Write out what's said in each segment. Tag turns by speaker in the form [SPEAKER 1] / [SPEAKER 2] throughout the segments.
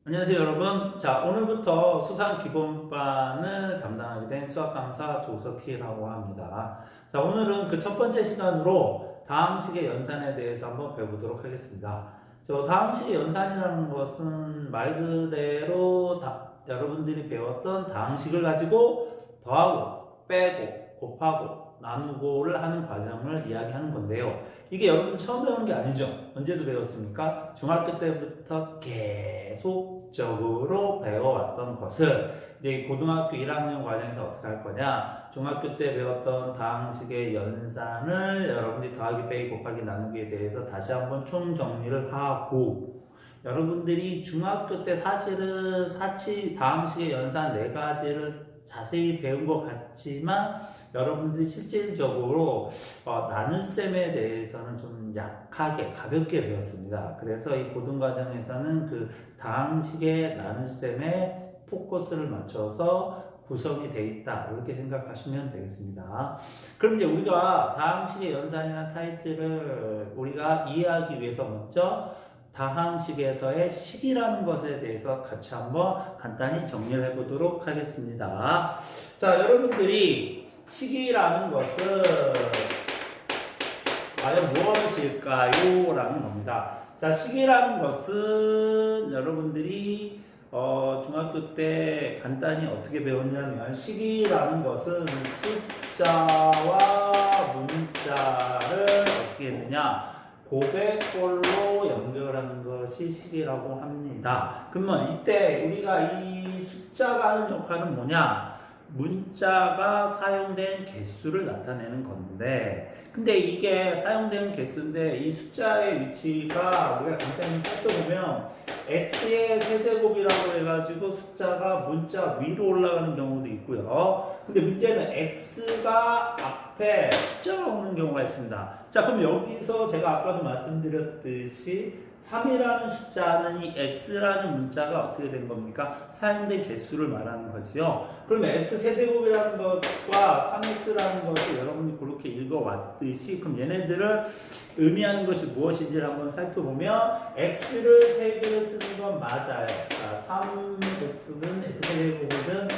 [SPEAKER 1] 안녕하세요 여러분. 자, 오늘부터 수상 기본반을 담당하게 된 수학 강사 조석희라고 합니다. 자, 오늘은 그 첫 번째 시간으로 다항식의 연산에 대해서 한번 배워보도록 하겠습니다. 다항식의 연산이라는 것은 말 그대로 여러분들이 배웠던 다항식을 가지고 더하고 빼고 곱하고 나누고를 하는 과정을 이야기하는 건데요. 이게 여러분들 처음 배우는 게 아니죠. 언제도 배웠습니까? 중학교 때부터 계속적으로 배워왔던 것을 이제 고등학교 1학년 과정에서 어떻게 할 거냐? 중학교 때 배웠던 다항식의 연산을 여러분들이 더하기, 빼기, 곱하기, 나누기에 대해서 다시 한번 총정리를 하고, 여러분들이 중학교 때 사실은 다항식의 연산 4가지를 자세히 배운 것 같지만 여러분들이 실질적으로 나눗셈에 대해서는 좀 약하게 가볍게 배웠습니다. 그래서 이 고등과정에서는 그 다항식의 나눗셈에 포커스를 맞춰서 구성이 되어 있다 이렇게 생각하시면 되겠습니다. 그럼 이제 우리가 다항식의 연산이라는 타이틀을 우리가 이해하기 위해서 먼저 다항식에서의 식이라는 것에 대해서 같이 한번 간단히 정리를 해보도록 하겠습니다. 자, 여러분들이 식이라는 것은 과연 무엇일까요? 라는 겁니다. 자, 식이라는 것은 여러분들이 중학교 때 간단히 어떻게 배웠냐면 식이라는 것은 숫자와 문자를 어떻게 했느냐? 고백꼴로 연결하는 것이 식이라고 합니다. 그러면 이때 우리가 이 숫자가 하는 역할은 뭐냐? 문자가 사용된 개수를 나타내는 건데, 근데 이게 사용된 개수인데 이 숫자의 위치가 우리가 간단히 살펴보면 x의 세제곱이라고 해가지고 숫자가 문자 위로 올라가는 경우도 있고요. 근데 문제는 x가 앞에 숫자가 오는 경우가 있습니다. 자, 그럼 여기서 제가 아까도 말씀드렸듯이 3이라는 숫자는 이 x라는 문자가 어떻게 된 겁니까? 사용된 개수를 말하는 거지요. 그러면 x 세제곱이라는 것과 3x라는 것을 여러분이 그렇게 읽어왔듯이 그럼 얘네들을 의미하는 것이 무엇인지를 한번 살펴보면 x를 3개를 쓰는 건 맞아요. 자, 3x든 x제곱이든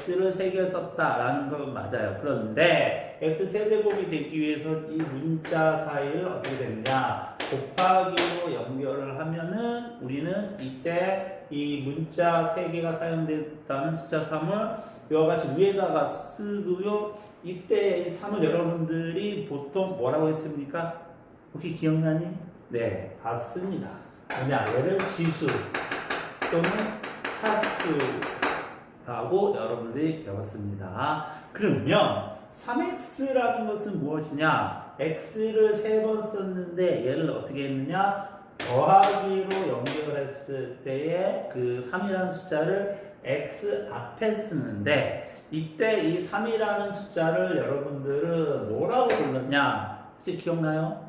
[SPEAKER 1] x를 3개 썼다라는 건 맞아요. 그런데 x 세제곱이 되기 위해서 이 문자 사이를 어떻게 되느냐? 곱하기로 연결을 하면은 우리는 이때 이 문자 3개가 사용됐다는 숫자 3을 이와 같이 위에다가 쓰고요. 이때 이 3을 여러분들이 보통 뭐라고 했습니까? 혹시 기억나니? 네, 봤습니다. 뭐냐? 얘를 지수 또는 차수라고 여러분들이 배웠습니다. 그러면 3x라는 것은 무엇이냐? x를 3번 썼는데 얘를 어떻게 했느냐? 더하기로 연결했을 때에 그 3이라는 숫자를 x 앞에 쓰는데 이때 이 3이라는 숫자를 여러분들은 뭐라고 불렀냐? 혹시 기억나요?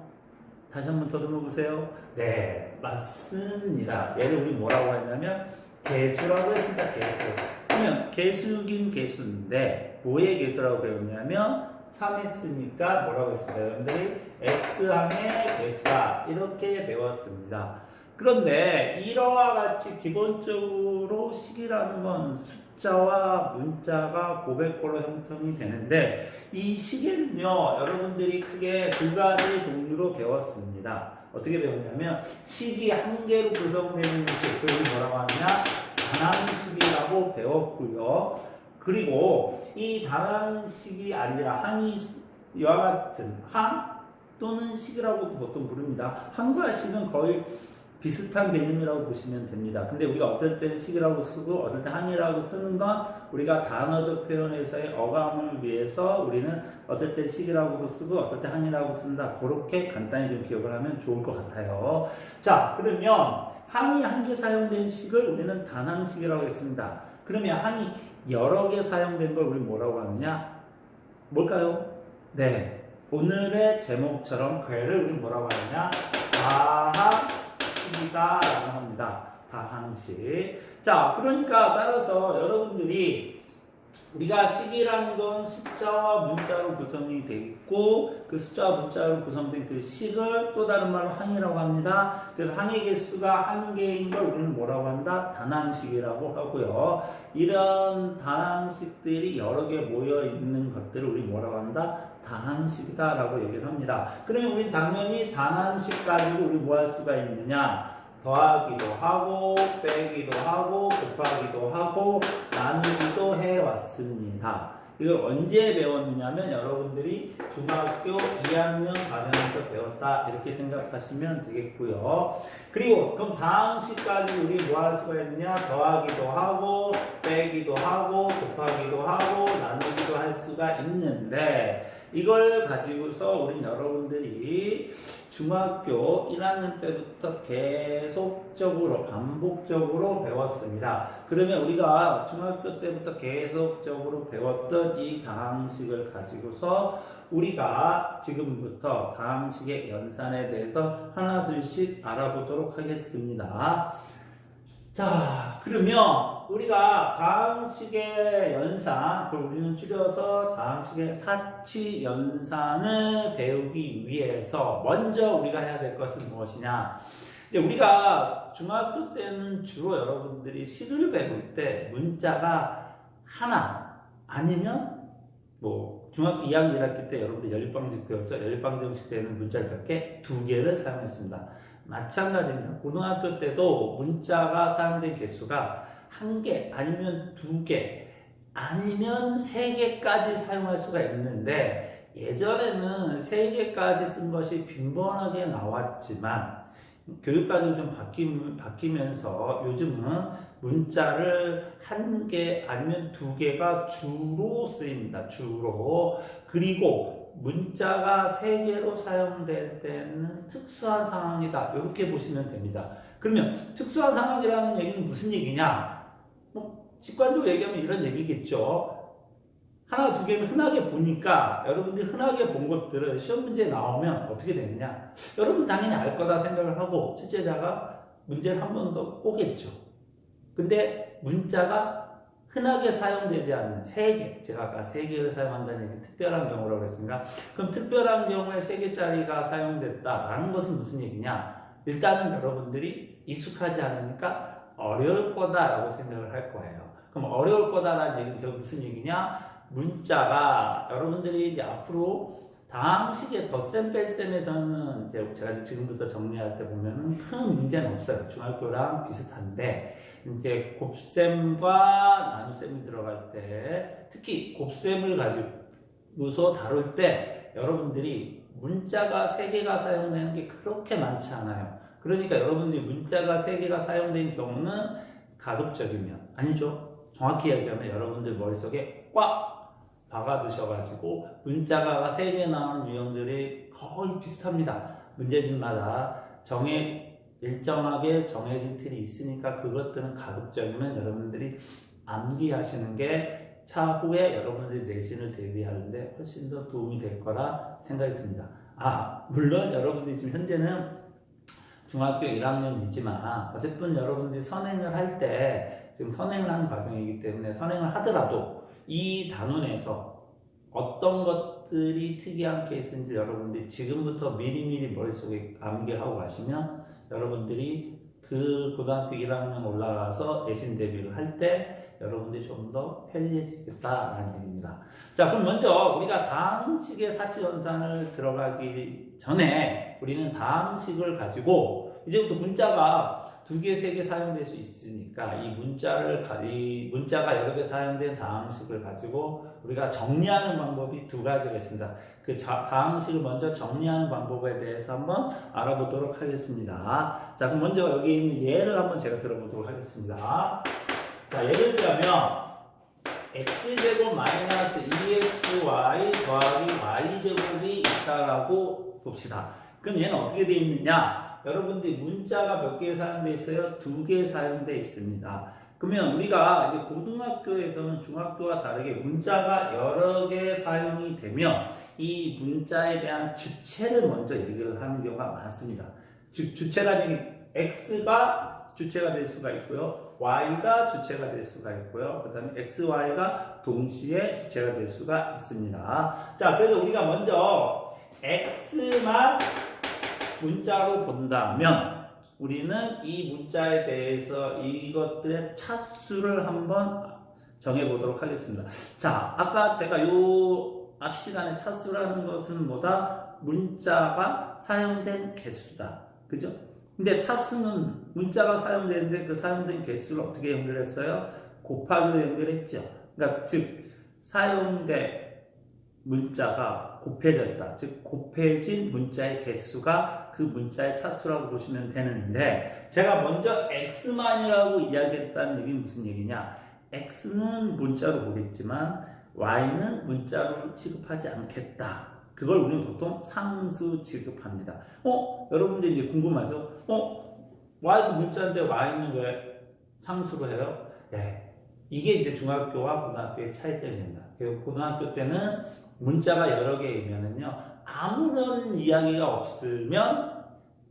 [SPEAKER 1] 다시 한번 더듬어 보세요. 네, 맞습니다. 얘를 우리 뭐라고 했냐면 개수라고 했습니다. 개수. 그러면 개수긴 개수인데 뭐의 개수라고 배웠냐면 3x니까 뭐라고 했습니다. 여러분들이 x항의 개수다 이렇게 배웠습니다. 그런데 이러와 같이 기본적으로 식이라는 건 숫자와 문자가 고백꼴로 형성이 되는데 이 식에는요 여러분들이 크게 두 가지 종류로 배웠습니다. 어떻게 배웠냐면 식이 한 개로 구성되는 식, 그걸 뭐라고 하느냐? 단항식이라고 배웠고요. 그리고 이 단항식이 아니라 항이 이와 같은 항 또는 식이라고도 보통 부릅니다. 항과 식은 거의 비슷한 개념이라고 보시면 됩니다. 근데 우리가 어떨 때는 식이라고 쓰고 어떨 때 항이라고 쓰는 건 우리가 단어적 표현에서의 어감을 위해서 우리는 어떨 때 식이라고도 쓰고 어떨 때 항이라고 쓴다. 그렇게 간단히 좀 기억을 하면 좋을 것 같아요. 자, 그러면 항이 한 개 사용된 식을 우리는 단항식이라고 했습니다. 그러면 항이 여러 개 사용된 걸 우리 뭐라고 하느냐? 뭘까요? 네, 오늘의 제목처럼 걔를 우리 뭐라고 하느냐? 다항식이다라고 합니다. 다항식. 자, 그러니까 따라서 여러분들이 우리가 식이라는 건 숫자와 문자로 구성이 되어 있고 그 숫자와 문자로 구성된 그 식을 또 다른 말로 항이라고 합니다. 그래서 항의 개수가 한 개인 걸 우리는 뭐라고 한다? 단항식이라고 하고요. 이런 단항식들이 여러 개 모여 있는 것들을 우리 뭐라고 한다? 다항식이다 라고 얘기를 합니다. 그러면 우리 당연히 단항식 가지고 우리 뭐 할 수가 있느냐? 더하기도 하고 빼기도 하고 곱하기도 하고 나누기도 해왔습니다. 이걸 언제 배웠느냐면 여러분들이 중학교 2학년 과정에서 배웠다 이렇게 생각하시면 되겠고요. 그리고 그럼 다항식까지 우리 뭐 할 수가 있느냐? 더하기도 하고 빼기도 하고 곱하기도 하고 나누기도 할 수가 있는데 이걸 가지고서 우리 여러분들이 중학교 1학년 때부터 계속적으로 반복적으로 배웠습니다. 그러면 우리가 중학교 때부터 계속적으로 배웠던 이 다항식을 가지고서 우리가 지금부터 다항식의 연산에 대해서 하나 둘씩 알아보도록 하겠습니다. 자, 그러면 우리가 다항식의 연산, 그걸 우리는 줄여서 다항식의 사치 연산을 배우기 위해서 먼저 우리가 해야 될 것은 무엇이냐? 이제 우리가 중학교 때는 주로 여러분들이 식을 배울 때 문자가 하나 아니면 뭐 중학교 2학년 1학기 때 여러분들 연립방정식 배웠죠? 연립방정식 때는 문자를 몇 개? 2개를 사용했습니다. 마찬가지입니다. 고등학교 때도 문자가 사용된 개수가 1개 아니면 2개 아니면 3개까지 사용할 수가 있는데 예전에는 3개까지 쓴 것이 빈번하게 나왔지만 교육과정이 좀 바뀌면서 요즘은 문자를 1개 아니면 2개가 주로 쓰입니다. 주로. 그리고 문자가 3개로 사용될 때는 특수한 상황이다. 이렇게 보시면 됩니다. 그러면 특수한 상황이라는 얘기는 무슨 얘기냐? 뭐 직관적으로 얘기하면 이런 얘기겠죠. 하나, 2개는 흔하게 보니까 여러분들이 흔하게 본 것들을 시험 문제에 나오면 어떻게 되느냐? 여러분 당연히 알 거다 생각을 하고 출제자가 문제를 한 번 더 오겠죠. 근데 문자가 흔하게 사용되지 않는 3개, 제가 아까 3개를 사용한다는 얘기는 특별한 경우라고 했습니다. 그럼 특별한 경우에 3개짜리가 사용됐다라는 것은 무슨 얘기냐? 일단은 여러분들이 익숙하지 않으니까 어려울 거다라고 생각을 할 거예요. 그럼 어려울 거다라는 얘기는 결국 무슨 얘기냐? 문자가 여러분들이 이제 앞으로 다항식의 덧셈 뺄셈에서는 제가 지금부터 정리할 때 보면은 큰 문제는 없어요. 중학교랑 비슷한데 이제 곱셈과 나눗셈이 들어갈 때 특히 곱셈을 가지고서 다룰 때 여러분들이 문자가 3개가 사용되는 게 그렇게 많지 않아요. 그러니까 여러분들이 문자가 3개가 사용된 경우는 가급적이면 아니죠. 정확히 얘기하면 여러분들 머릿속에 꽉 박아두셔가지고 문자가 3개 나오는 유형들이 거의 비슷합니다. 문제집마다 일정하게 정해진 틀이 있으니까 그것들은 가급적이면 여러분들이 암기하시는 게 차후에 여러분들이 내신을 대비하는데 훨씬 더 도움이 될 거라 생각이 듭니다. 물론 여러분들이 지금 현재는 중학교 1학년이지만 어쨌든 여러분들이 선행을 할 때 지금 선행을 하는 과정이기 때문에 선행을 하더라도 이 단원에서 어떤 것들이 특이한 케이스인지 여러분들이 지금부터 미리미리 머릿속에 암기하고 가시면 여러분들이 그 고등학교 1학년 올라가서 내신 대비를 할 때 여러분들이 좀 더 편리해지겠다라는 얘기입니다. 자, 그럼 먼저 우리가 다항식의 사치연산을 들어가기 전에 우리는 다항식을 가지고 이제부터 문자가 2개, 3개 사용될 수 있으니까 이 문자가 여러 개 사용된 다항식을 가지고 우리가 정리하는 방법이 2가지가 있습니다. 그 다항식을 먼저 정리하는 방법에 대해서 한번 알아보도록 하겠습니다. 자, 그럼 먼저 여기 있는 예를 한번 제가 들어보도록 하겠습니다. 자, 예를 들면 x제곱 마이너스 2xy 더하기 y제곱이 있다라고 봅시다. 그럼 얘는 어떻게 되어 있느냐? 여러분들이 문자가 몇 개 사용되어 있어요? 2개 사용되어 있습니다. 그러면 우리가 이제 고등학교에서는 중학교와 다르게 문자가 여러 개 사용이 되면 이 문자에 대한 주체를 먼저 얘기를 하는 경우가 많습니다. 즉 주체라는 얘기 x가 주체가 될 수가 있고요. y가 주체가 될 수가 있고요. 그 다음에 x, y가 동시에 주체가 될 수가 있습니다. 자, 그래서 우리가 먼저 x만 문자로 본다면 우리는 이 문자에 대해서 이것들의 차수를 한번 정해보도록 하겠습니다. 자, 아까 제가 앞 시간에 차수라는 것은 뭐다? 문자가 사용된 개수다. 그죠? 근데 차수는 문자가 사용되는데 그 사용된 개수를 어떻게 연결했어요? 곱하기로 연결했죠. 그러니까 즉 사용된 문자가 곱해졌다. 즉 곱해진 문자의 개수가 그 문자의 차수라고 보시면 되는데 제가 먼저 x만이라고 이야기했다는 얘기는 무슨 얘기냐? x는 문자로 보겠지만 y는 문자로 취급하지 않겠다. 그걸 우리는 보통 상수 취급합니다. 여러분들 이제 궁금하죠? y도 문자인데 y는 왜 상수로 해요? 네. 이게 이제 중학교와 고등학교의 차이점입니다. 고등학교 때는 문자가 여러 개이면은요, 아무런 이야기가 없으면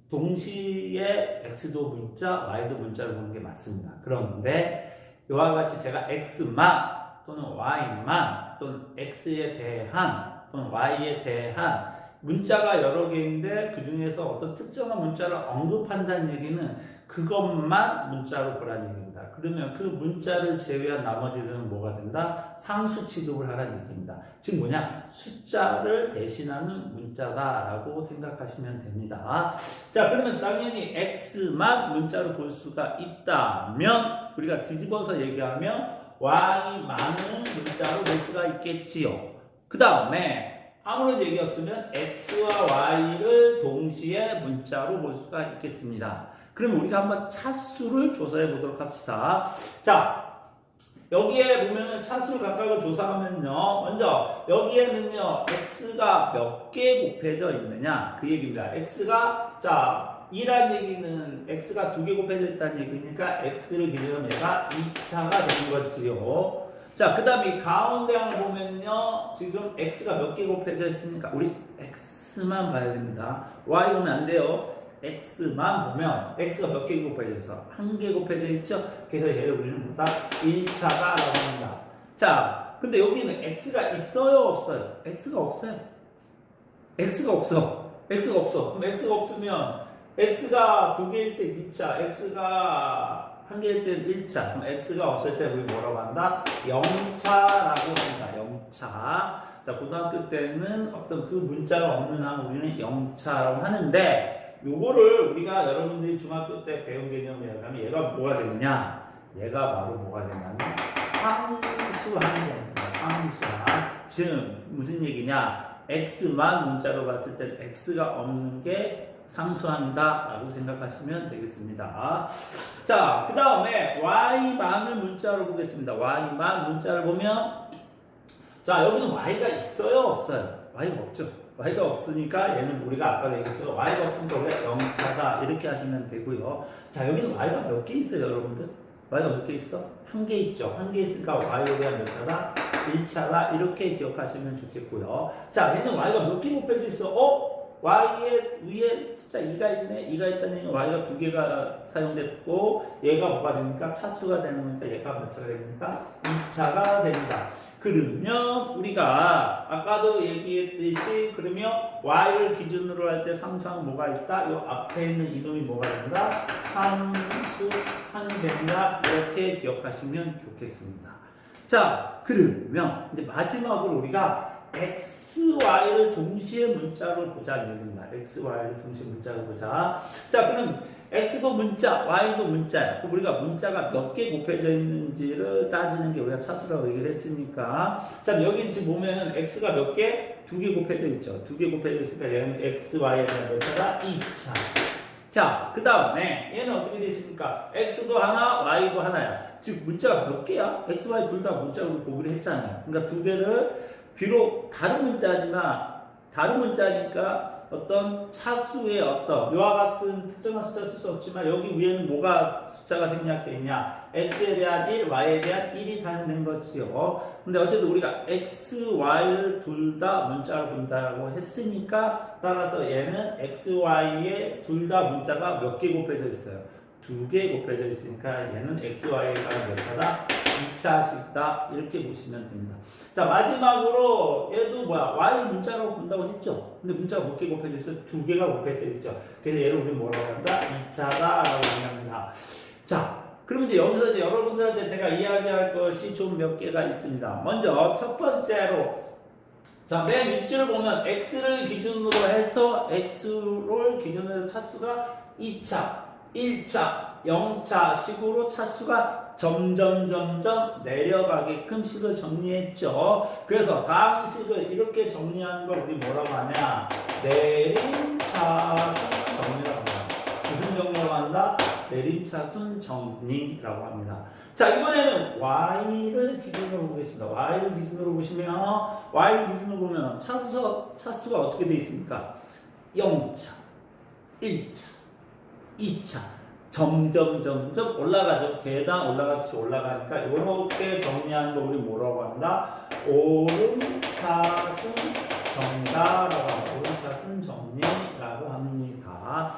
[SPEAKER 1] 동시에 x도 문자, y도 문자로 보는 게 맞습니다. 그런데 이와 같이 제가 x만 또는 y만 또는 x에 대한 또는 y에 대한 문자가 여러 개인데 그 중에서 어떤 특정한 문자를 언급한다는 얘기는 그것만 문자로 보라는 얘기입니다. 그러면 그 문자를 제외한 나머지는 뭐가 된다? 상수 취급을 하라는 얘기입니다. 즉 뭐냐? 숫자를 대신하는 문자다라고 생각하시면 됩니다. 자, 그러면 당연히 x만 문자로 볼 수가 있다면 우리가 뒤집어서 얘기하면 y만을 문자로 볼 수가 있겠지요. 그 다음에 아무런 얘기였으면 x와 y를 동시에 문자로 볼 수가 있겠습니다. 그럼 우리가 한번 차수를 조사해 보도록 합시다. 자, 여기에 보면은 차수를 각각을 조사하면요. 먼저 여기에는요. x가 몇 개 곱해져 있느냐 그 얘기입니다. x가 2란 얘기는 x가 2개 곱해져 있다는 얘기니까 x를 기준으로 얘가 2차가 되는 거지요. 자, 그 다음에 가운데 항을 보면요. 지금 x가 몇 개 곱해져 있습니까? 우리 x만 봐야 됩니다. y 보면 안 돼요. x만 보면 x가 몇 개 곱해져 있어? 1개 곱해져 있죠? 그래서 얘를 우리는 뭐다? 1차가 라고 합니다. 자, 근데 여기는 x가 있어요? 없어요? x가 없어요. x가 없어. x가 없어. 그럼 x가 없으면 x가 2개일 때 2차, x가 1개일 때 1차. 그럼 x가 없을 때 우리 뭐라고 한다? 0차라고 합니다. 0차. 자, 고등학교 때는 어떤 그 문자가 없는 한 우리는 0차라고 하는데 요거를 우리가 여러분들이 중학교 때 배운 개념이라면 얘가 뭐가 되느냐? 얘가 바로 뭐가 되냐면 상수하는 겁니다. 상수한. 즉 무슨 얘기냐? x만 문자로 봤을 때 x가 없는 게 상수한다 라고 생각하시면 되겠습니다. 자, 그 다음에 y만을 문자로 보겠습니다. y만 문자를 보면 자, 여기는 y가 있어요? 없어요? y가 없죠. y가 없으니까 얘는 우리가 아까 얘기했죠. y가 없으니까 우리가 0차다 이렇게 하시면 되고요. 자, 여기는 y가 몇 개 있어요, 여러분들? y가 몇 개 있어? 1개 있죠. 1개 있으니까 y에 대한 몇 차다? 1차다 이렇게 기억하시면 좋겠고요. 자, 얘는 y가 몇 개 곱해져 있어? y의 위에 숫자 2가 있네. 2가 있다는 얘기는 y가 2개가 사용됐고 얘가 뭐가 됩니까? 차수가 되는 거니까 얘가 몇 차가 됩니까? 2차가 됩니다. 그러면 우리가 아까도 얘기했듯이 그러면 y를 기준으로 할 때 상수항 뭐가 있다? 요 앞에 있는 이놈이 뭐가 된다? 상수항이 된다. 이렇게 기억하시면 좋겠습니다. 자, 그러면 이제 마지막으로 우리가 x, y를 동시에 문자로 보자는 얘기입니다. x, y를 동시에 문자로 보자. 자, 그럼 x도 문자, y도 문자야. 그럼 우리가 문자가 몇 개 곱해져 있는지를 따지는 게 우리가 차수라고 얘기를 했으니까. 자, 여기 지금 보면은 x가 몇 개? 2개 곱해져 있죠. 2개 곱해져 있으니까 얘는 x, y에 대한 몇 차가? 2차. 자, 그 다음에 얘는 어떻게 되어 있습니까? x도 하나, y도 하나야. 즉 문자가 몇 개야? x, y 둘 다 문자로 보기로 했잖아요. 그러니까 두 개를 비록 다른 문자니까 어떤 차수의 어떤 이와 같은 특정한 숫자 쓸 수 없지만 여기 위에는 뭐가 숫자가 생략되어 있냐? x에 대한 1, y에 대한 1이 사용된 거지요. 근데 어쨌든 우리가 x, y를 둘 다 문자로 본다고 했으니까 따라서 얘는 x, y에 둘 다 문자가 몇 개 곱해져 있어요? 두 개 곱해져 있으니까 얘는 XY가 몇 차다? 2차식이다. 이렇게 보시면 됩니다. 자, 마지막으로 얘도 뭐야? Y 문자라고 본다고 했죠? 근데 문자가 몇 개 곱해져 있어요? 두 개가 곱해져 있죠. 그래서 얘를 우리 뭐라고 한다? 2차다라고 얘기합니다. 자, 그럼 이제 여기서 이제 여러분들한테 제가 이야기할 것이 좀 몇 개가 있습니다. 먼저 첫 번째로 자, 맨 윗줄을 보면 x를 기준으로 해서 x를 기준으로 해서 차수가 2차, 1차, 0차 식으로 차수가 점점 내려가게끔 식을 정리했죠. 그래서 다음 식을 이렇게 정리하는 걸 우리 뭐라고 하냐? 내림차순 정리라고 합니다. 무슨 정리라고 한다? 내림차순 정리라고 합니다. 자, 이번에는 y를 기준으로 보겠습니다. y를 기준으로 보시면 y를 기준으로 보면 차수가 어떻게 되어 있습니까? 0차, 1차, 2차 점점 올라가죠. 계단 올라가듯이 올라가니까 이렇게 정리하는 거 우리 뭐라고 한다? 오름차순 정리라고 합니다. 오름차순 정리라고 합니다.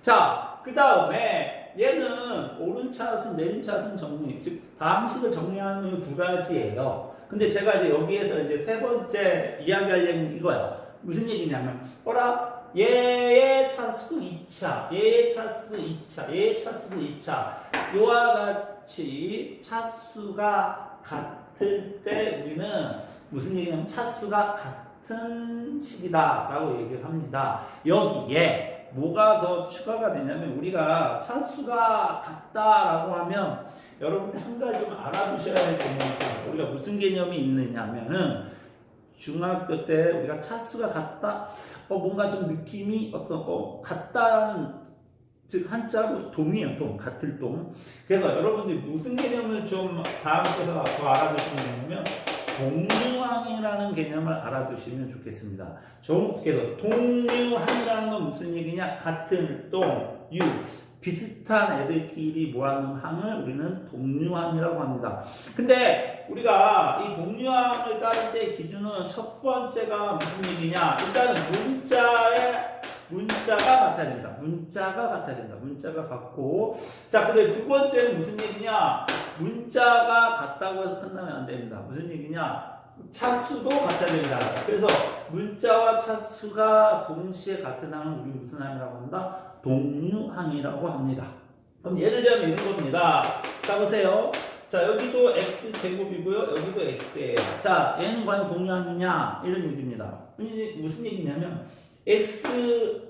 [SPEAKER 1] 자, 그 다음에 얘는 오른차순, 내림차순 정리, 즉 다항식을 정리하는 두 가지예요. 근데 제가 이제 여기에서 이제 세 번째 이야기할 얘기는 이거야. 무슨 얘기냐면, 얘의 차수도 2차, 얘의 차수도 2차, 얘의 차수도 2차. 이와 같이 차수가 같을 때 우리는 무슨 얘기냐면 차수가 같은 식이다라고 얘기를 합니다. 여기에 뭐가 더 추가가 되냐면 우리가 차수가 같다라고 하면 여러분들 한 가지 좀 알아두셔야 할 개념이 있어요. 우리가 무슨 개념이 있느냐면은 중학교 때 우리가 차수가 같다? 뭔가 좀 느낌이 같다라는 즉 한자로 동이에요. 같을 동. 그래서 여러분들이 무슨 개념을 좀 다음 시에서 더 알아두시면 되냐면 동류항이라는 개념을 알아두시면 좋겠습니다. 그래서 동류항이라는 건 무슨 얘기냐? 같은 동, 유, 비슷한 애들끼리 모아놓은 항을 우리는 동류항이라고 합니다. 근데 우리가 이 동류항을 따를 때 기준은 첫 번째가 무슨 얘기냐? 일단은 문자가 같아야 된다. 문자가 같아야 된다. 문자가 같고. 자, 근데 두 번째는 무슨 얘기냐? 문자가 같다고 해서 끝나면 안 됩니다. 무슨 얘기냐? 차수도 같아야 됩니다. 그래서 문자와 차수가 동시에 같은 항은 우리 무슨 항이라고 한다? 동류항이라고 합니다. 그럼 예를 들면 이런 겁니다. 자, 보세요. 자, 여기도 x제곱이고요. 여기도 x예요. 자, 얘는 과연 동류항이냐? 이런 얘기입니다. 무슨 얘기냐면 x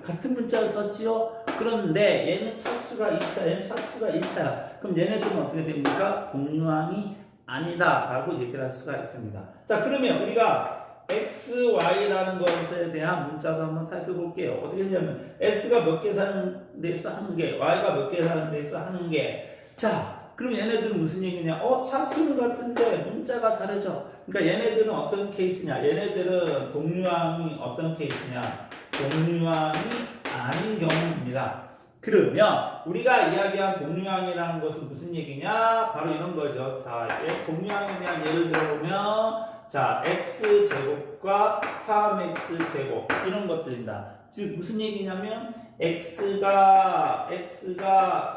[SPEAKER 1] 같은 문자를 썼지요? 그런데 얘는 차수가 2차, 얘는 차수가 1차. 그럼 얘네들은 어떻게 됩니까? 동류항이 아니다 라고 얘기를 할 수가 있습니다. 자, 그러면 우리가 XY라는 것에 대한 문자도 한번 살펴볼게요. 어떻게 되냐면 X가 몇 개 사는 데 있어? 1개. Y가 몇 개 사는 데 있어? 1개. 자, 그럼 얘네들은 무슨 얘기냐? 차수는 같은데 문자가 다르죠. 그러니까 얘네들은 어떤 케이스냐? 얘네들은 동류항이 어떤 케이스냐? 동류항이 아닌 경우입니다. 그러면 우리가 이야기한 동류항이라는 것은 무슨 얘기냐? 바로 이런 거죠. 자, 동류항에 대한 예를 들어보면 자, x제곱과 3x제곱 이런 것들입니다. 즉 무슨 얘기냐면 x가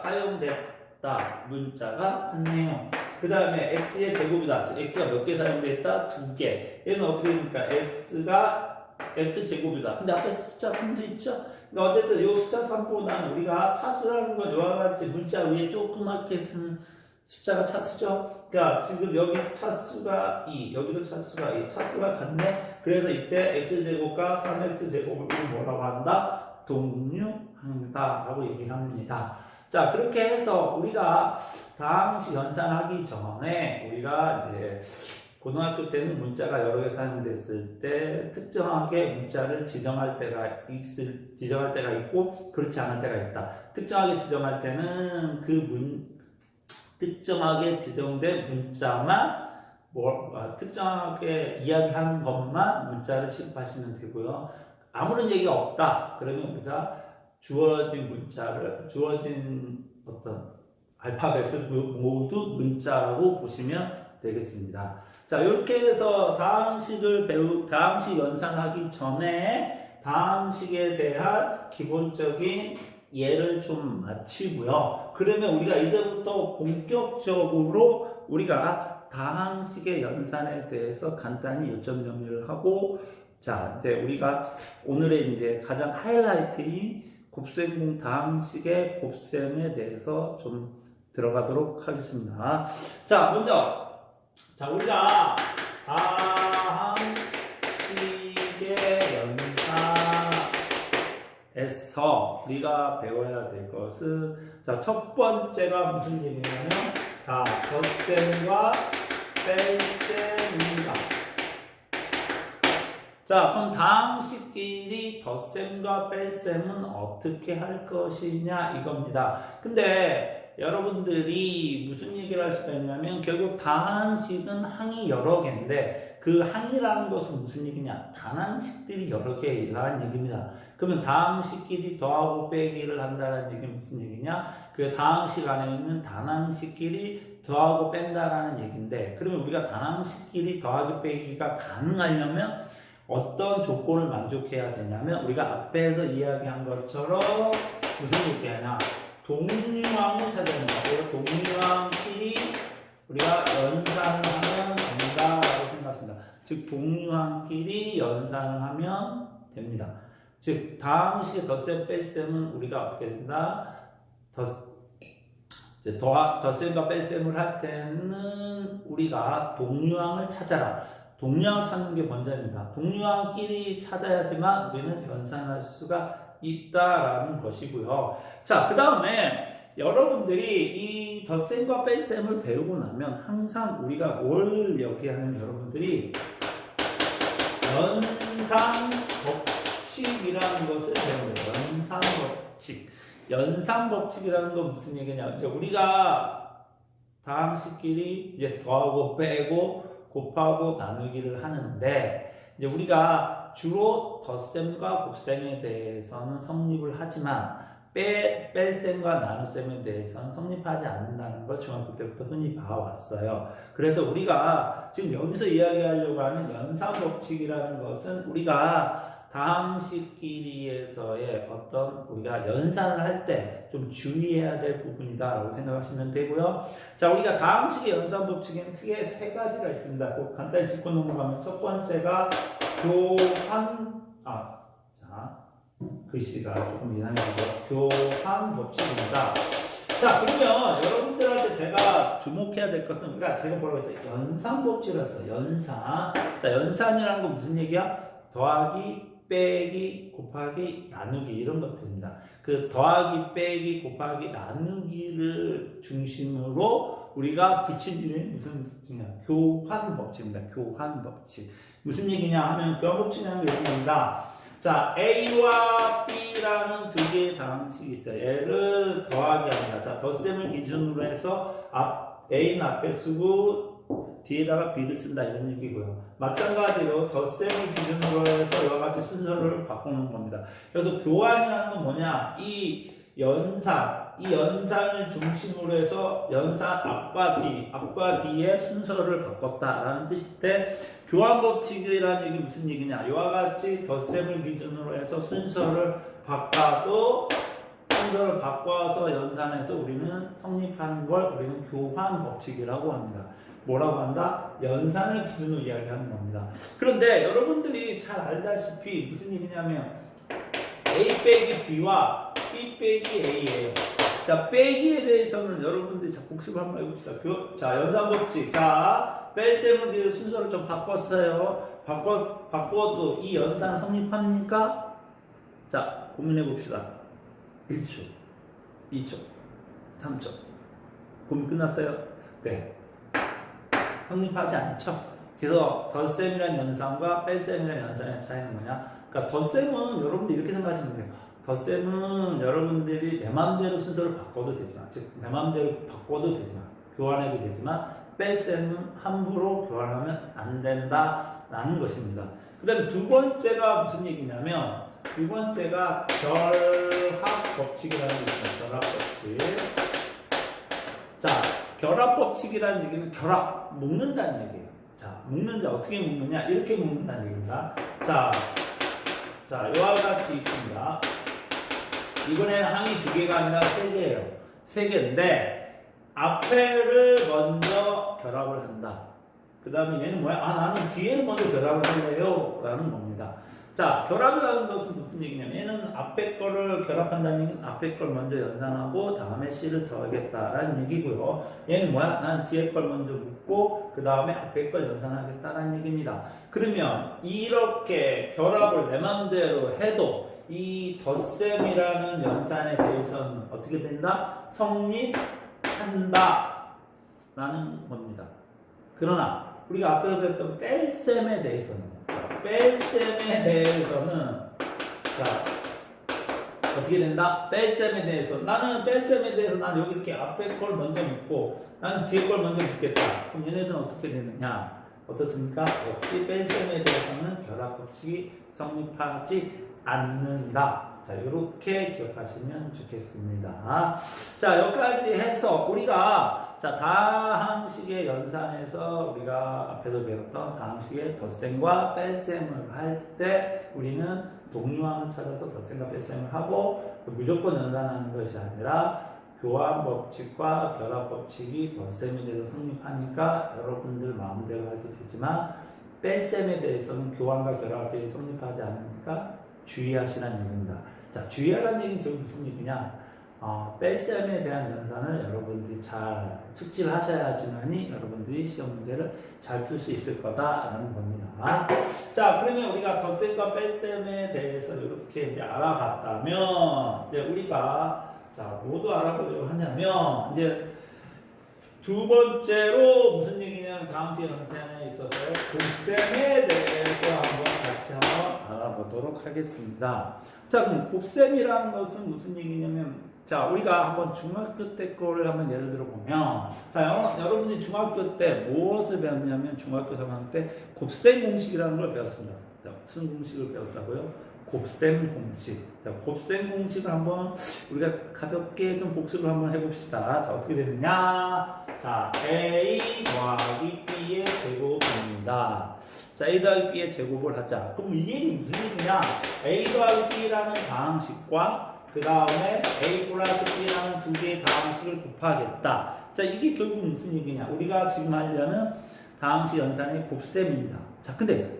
[SPEAKER 1] 사용됐다. 문자가 같네요. 그 다음에 x의 제곱이다. 즉 x가 몇 개 사용됐다? 2개. 얘는 어떻게 됩니까? x가 x제곱이다. 근데 앞에 숫자 3도 있죠? 그러니까 어쨌든 이 숫자 3보다는 우리가 차수라는 건 이와 같이 문자 위에 조그맣게 쓰는 숫자가 차수죠. 그러니까 지금 여기 차수가 2, 여기도 차수가 2, 차수가 같네. 그래서 이때 x제곱과 3x제곱을 뭐라고 한다? 동류항이다 라고 얘기를 합니다. 자, 그렇게 해서 우리가 다항식 연산하기 전에 우리가 이제 고등학교 때는 문자가 여러 개 사용됐을 때 특정하게 문자를 지정할 때가 있고 그렇지 않을 때가 있다. 특정하게 지정할 때는 특정하게 지정된 문자만 특정하게 이야기한 것만 문자를 취급하시면 되고요. 아무런 얘기가 없다. 그러면 우리가 주어진 어떤 알파벳을 모두 문자라고 보시면 되겠습니다. 자, 이렇게 해서 다항식 연산하기 전에 다항식에 대한 기본적인 얘를 좀 마치고요. 그러면 우리가 이제부터 본격적으로 우리가 다항식의 연산에 대해서 간단히 요점 정리를 하고, 자, 이제 우리가 오늘의 이제 가장 하이라이트인 곱셈공 다항식의 곱셈에 대해서 좀 들어가도록 하겠습니다. 자, 먼저, 자, 우리가 다항식의 연산에서 우리가 배워야 될 것은, 자, 첫 번째가 무슨 얘기냐면, 다 덧셈과 뺄셈입니다. 자, 그럼 다항식끼리 덧셈과 뺄셈은 어떻게 할 것이냐 이겁니다. 근데 여러분들이 무슨 얘기를 할 수가 있냐면 결국 다항식은 항이 여러 개인데 그 항이라는 것은 무슨 얘기냐? 다항식들이 여러 개라는 얘기입니다. 그러면 다항식끼리 더하고 빼기를 한다는 얘기는 무슨 얘기냐? 그 다항식 안에 있는 단항식끼리 더하고 뺀다라는 얘기인데 그러면 우리가 단항식끼리 더하기 빼기가 가능하려면 어떤 조건을 만족해야 되냐면 우리가 앞에서 이야기한 것처럼 무슨 얘기하냐? 동류항을 찾아야 된다. 동류항끼리 우리가 연산을 하면 된다라고 생각합니다. 즉 동류항끼리 연산을 하면 됩니다. 즉 다항식의 덧셈 뺄셈은 우리가 어떻게 된다? 덧셈과 뺄셈을 할 때는 우리가 동류항을 찾아라. 동류항을 찾는 게 먼저입니다. 동류항끼리 찾아야지만 우리는 연산할 수가 있다라는 것이고요. 자, 그 다음에 여러분들이 이 덧셈과 뺄셈을 배우고 나면 항상 우리가 뭘 여기하면 여러분들이 연산 법칙이라는 것을 배우는 거예요. 연산 법칙. 연산 법칙이라는 건 무슨 얘기냐? 우리가 다항식끼리 이제 더하고 빼고 곱하고 나누기를 하는데 이제 우리가 주로 덧셈과 곱셈에 대해서는 성립을 하지만 뺄셈과 나눗셈에 대해서는 성립하지 않는다는 걸 중학교 때부터 흔히 봐왔어요. 그래서 우리가 지금 여기서 이야기하려고 하는 연산법칙이라는 것은 우리가 다항식끼리에서의 어떤 우리가 연산을 할 때 좀 주의해야 될 부분이다라고 생각하시면 되고요. 자, 우리가 다항식의 연산 법칙에는 크게 세 가지가 있습니다. 꼭 간단히 짚고 넘어가면 첫 번째가 글씨가 조금 이상해서 교환 법칙입니다. 자, 그러면 여러분들한테 제가 주목해야 될 것은 그러니까 제가 뭐라고 했어요? 연산 법칙이라서 연산. 자, 연산이라는 건 무슨 얘기야? 더하기 빼기, 곱하기, 나누기 이런 것들입니다. 그 더하기, 빼기, 곱하기, 나누기를 중심으로 우리가 붙인 이름이 무슨 법칙이냐? 교환 법칙입니다. 교환 법칙. 무슨 얘기냐 하면 교환 법칙이라는 게 이런 겁니다. 자, A와 B라는 두 개의 다항식이 있어요. 얘를 더하기 합니다. 자, 덧셈을 기준으로 해서 A는 앞에 쓰고 뒤에다가 B를 쓴다 이런 얘기고요. 마찬가지로 덧셈을 기준으로 해서 이와 같이 순서를 바꾸는 겁니다. 그래서 교환이라는 건 뭐냐? 이 연산을 중심으로 해서 연산 앞과 뒤의 순서를 바꿨다라는 뜻인데 교환 법칙이라는 얘기 무슨 얘기냐? 이와 같이 덧셈을 기준으로 해서 순서를 바꿔서 연산해서 우리는 성립하는 걸 우리는 교환 법칙이라고 합니다. 뭐라고 한다? 연산을 기준으로 이야기하는 겁니다. 그런데 여러분들이 잘 알다시피 무슨 얘기냐면 A 빼기 B와 B 빼기 A예요. 자, 빼기에 대해서는 여러분들이 자, 복습을 한번 해봅시다. 자, 연산 법칙. 자, 뺄셈을 위해서 순서를 좀 바꿨어요. 바꿔도 이 연산 성립합니까? 자, 고민해 봅시다. 1초, 2초, 3초. 고민 끝났어요? 네. 성립하지 않죠. 그래서 덧셈이라는 연산과 뺄셈이라는 연산의 차이는 뭐냐? 그러니까 덧셈은 여러분들이 이렇게 생각하시면 돼요. 덧셈은 여러분들이 내 마음대로 순서를 바꿔도 되지만, 즉 내 마음대로 바꿔도 되지만, 교환해도 되지만, 뺄셈은 함부로 교환하면 안 된다라는 것입니다. 그 다음에 두 번째가 무슨 얘기냐면, 두 번째가 결합 법칙이라는 게 있습니다. 결합 법칙. 자, 결합 법칙이라는 얘기는 결합, 묶는다는 얘기예요. 자, 묶는데 어떻게 묶느냐? 이렇게 묶는다는 얘기입니다. 자, 이와 같이 있습니다. 이번에는 항이 2개가 아니라 3개예요. 3개인데 앞에를 먼저 결합을 한다. 그 다음에 얘는 뭐야? 나는 뒤에를 먼저 결합을 할래요 라는 겁니다. 자, 결합이라는 것은 무슨 얘기냐면 얘는 앞에 거를 결합한다는 얘기는 앞에 걸 먼저 연산하고 다음에 C를 더하겠다라는 얘기고요. 얘는 뭐야? 난 뒤에 걸 먼저 묻고 그 다음에 앞에 걸 연산하겠다라는 얘기입니다. 그러면 이렇게 결합을 내 마음대로 해도 이 덧셈이라는 연산에 대해서는 어떻게 된다? 성립한다 라는 겁니다. 그러나 우리가 앞에서 배웠던 뺄셈에 대해서는 자 어떻게 된다? 뺄셈에 대해서 나는 여기 이렇게 앞에 걸 먼저 묻고 나는 뒤에 걸 먼저 묻겠다. 그럼 얘네들은 어떻게 되느냐? 어떻습니까? 역시 뺄셈에 대해서는 결합법칙이 성립하지 않는다. 자, 이렇게 기억하시면 좋겠습니다. 자, 여기까지 해서 우리가 다항식의 연산에서 우리가 앞에서 배웠던 다항식의 덧셈과 뺄셈을 할 때 우리는 동류항을 찾아서 덧셈과 뺄셈을 하고 무조건 연산하는 것이 아니라 교환 법칙과 결합 법칙이 덧셈에 대해서 성립하니까 여러분들 마음대로 해도 되지만 뺄셈에 대해서는 교환과 결합에 대해서 성립하지 않으니까 주의하시라는 얘기입니다. 자, 주의하라는 얘기는 결국 무슨 얘기냐? 뺄셈에 대한 연산을 여러분들이 잘 숙지를 하셔야지만이 여러분들이 시험 문제를 잘 풀 수 있을 거다라는 겁니다. 자, 그러면 우리가 덧셈과 뺄셈에 대해서 이렇게 이제 알아봤다면, 이제 우리가 뭐도 알아보려고 하냐면, 이제 두 번째로 무슨 얘기냐면 다음 주 연산에 있어서 곱셈에 대해서 같이 알아보도록 하겠습니다. 자, 그럼 곱셈이라는 것은 무슨 얘기냐면, 자, 우리가 한번 중학교 때 거를 한번 예를 들어 보면, 자, 여러분들이 중학교 때 무엇을 배웠냐면 중학교 3학년 때 곱셈 공식이라는 걸 배웠습니다. 자, 무슨 공식을 배웠다고요? 곱셈 공식. 자, 곱셈 공식을 한번 우리가 가볍게 좀 복습을 한번 해봅시다. 자, 어떻게 되느냐? 자, A 더하기 B의 제곱입니다. 자, A 더하기 B의 제곱을 하자. 그럼 이게 무슨 얘기냐? A 더하기 B라는 다항식과 그 다음에 A 플러스 B라는 두 개의 다항식을 곱하겠다. 자, 이게 결국 무슨 얘기냐? 우리가 지금 하려는 다항식 연산의 곱셈입니다. 자, 근데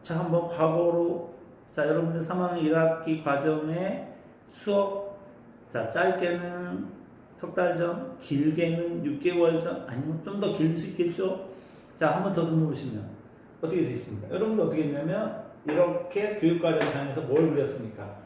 [SPEAKER 1] 자, 한번 과거로 여러분들 3학년 1학기 과정의 수업 짧게는 석 달 전, 길게는 6개월 전, 아니면 좀 더 길 수 있겠죠? 자, 한번 더듬어 보시면 어떻게 될 수 있습니까? 여러분들 어떻게 했냐면 이렇게 교육과정상에서 뭘 그렸습니까?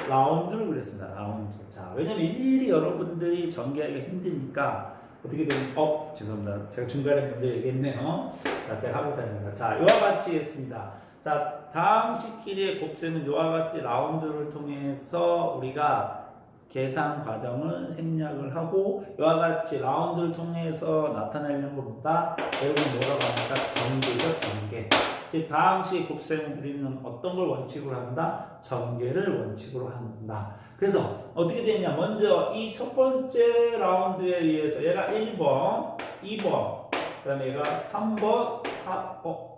[SPEAKER 1] 라운드를 그렸습니다. 라운드. 자, 왜냐면 일일이 여러분들이 전개하기가 힘드니까 어떻게 되면 죄송합니다. 제가 중간에 먼저 얘기했네요. 자, 제가 하고자 합니다. 자, 이와 같이 했습니다. 자, 다항식끼리의 곱셈은 이와 같이 라운드를 통해서 우리가 계산 과정을 생략을 하고 이와 같이 라운드를 통해서 나타내는 것보다 여러분 뭐라고 합니까? 전개죠, 전개. 즉 다항식 곱셈을 우리는 어떤 걸 원칙으로 한다? 전개를 원칙으로 한다. 그래서 어떻게 되냐? 먼저 이 첫 번째 라운드에 의해서 얘가 1번, 2번, 그 다음에 얘가 3번, 4번.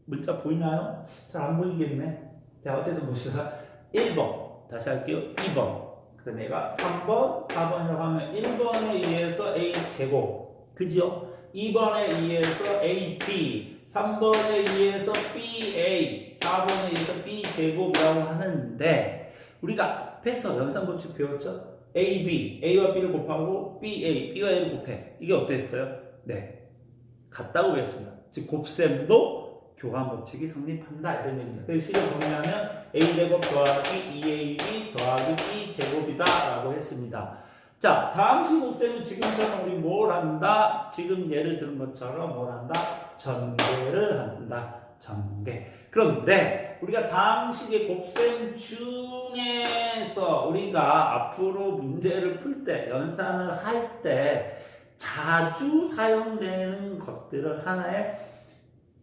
[SPEAKER 1] 문자 보이나요? 잘 안 보이겠네. 자, 어쨌든 보시다. 1번. 다시 할게요. 2번. 그 다음에 얘가 3번, 4번이라고 하면 1번에 의해서 A제곱. 그죠? 2번에 의해서 AB. 3번에 의해서 BA. 4번에 의해서 B제곱이라고 하는데, 우리가 앞에서 연산법칙 배웠죠? AB. A와 B를 곱하고 BA. B와 A를 곱해. 이게 어땠어요? 네. 같다고 배웠습니다. 즉, 곱셈도 교환 법칙이 성립한다 이런 얘기입니다. 그래서 C를 정리하면 A제곱 더하기 2AB 더하기 B제곱이다 라고 했습니다. 자, 다항식 곱셈은 지금처럼 우리 뭘 한다? 지금 예를 들은 것처럼 뭘 한다? 전개를 한다. 전개. 그런데 우리가 다항식의 곱셈 중에서 우리가 앞으로 문제를 풀 때, 연산을 할 때 자주 사용되는 것들을 하나의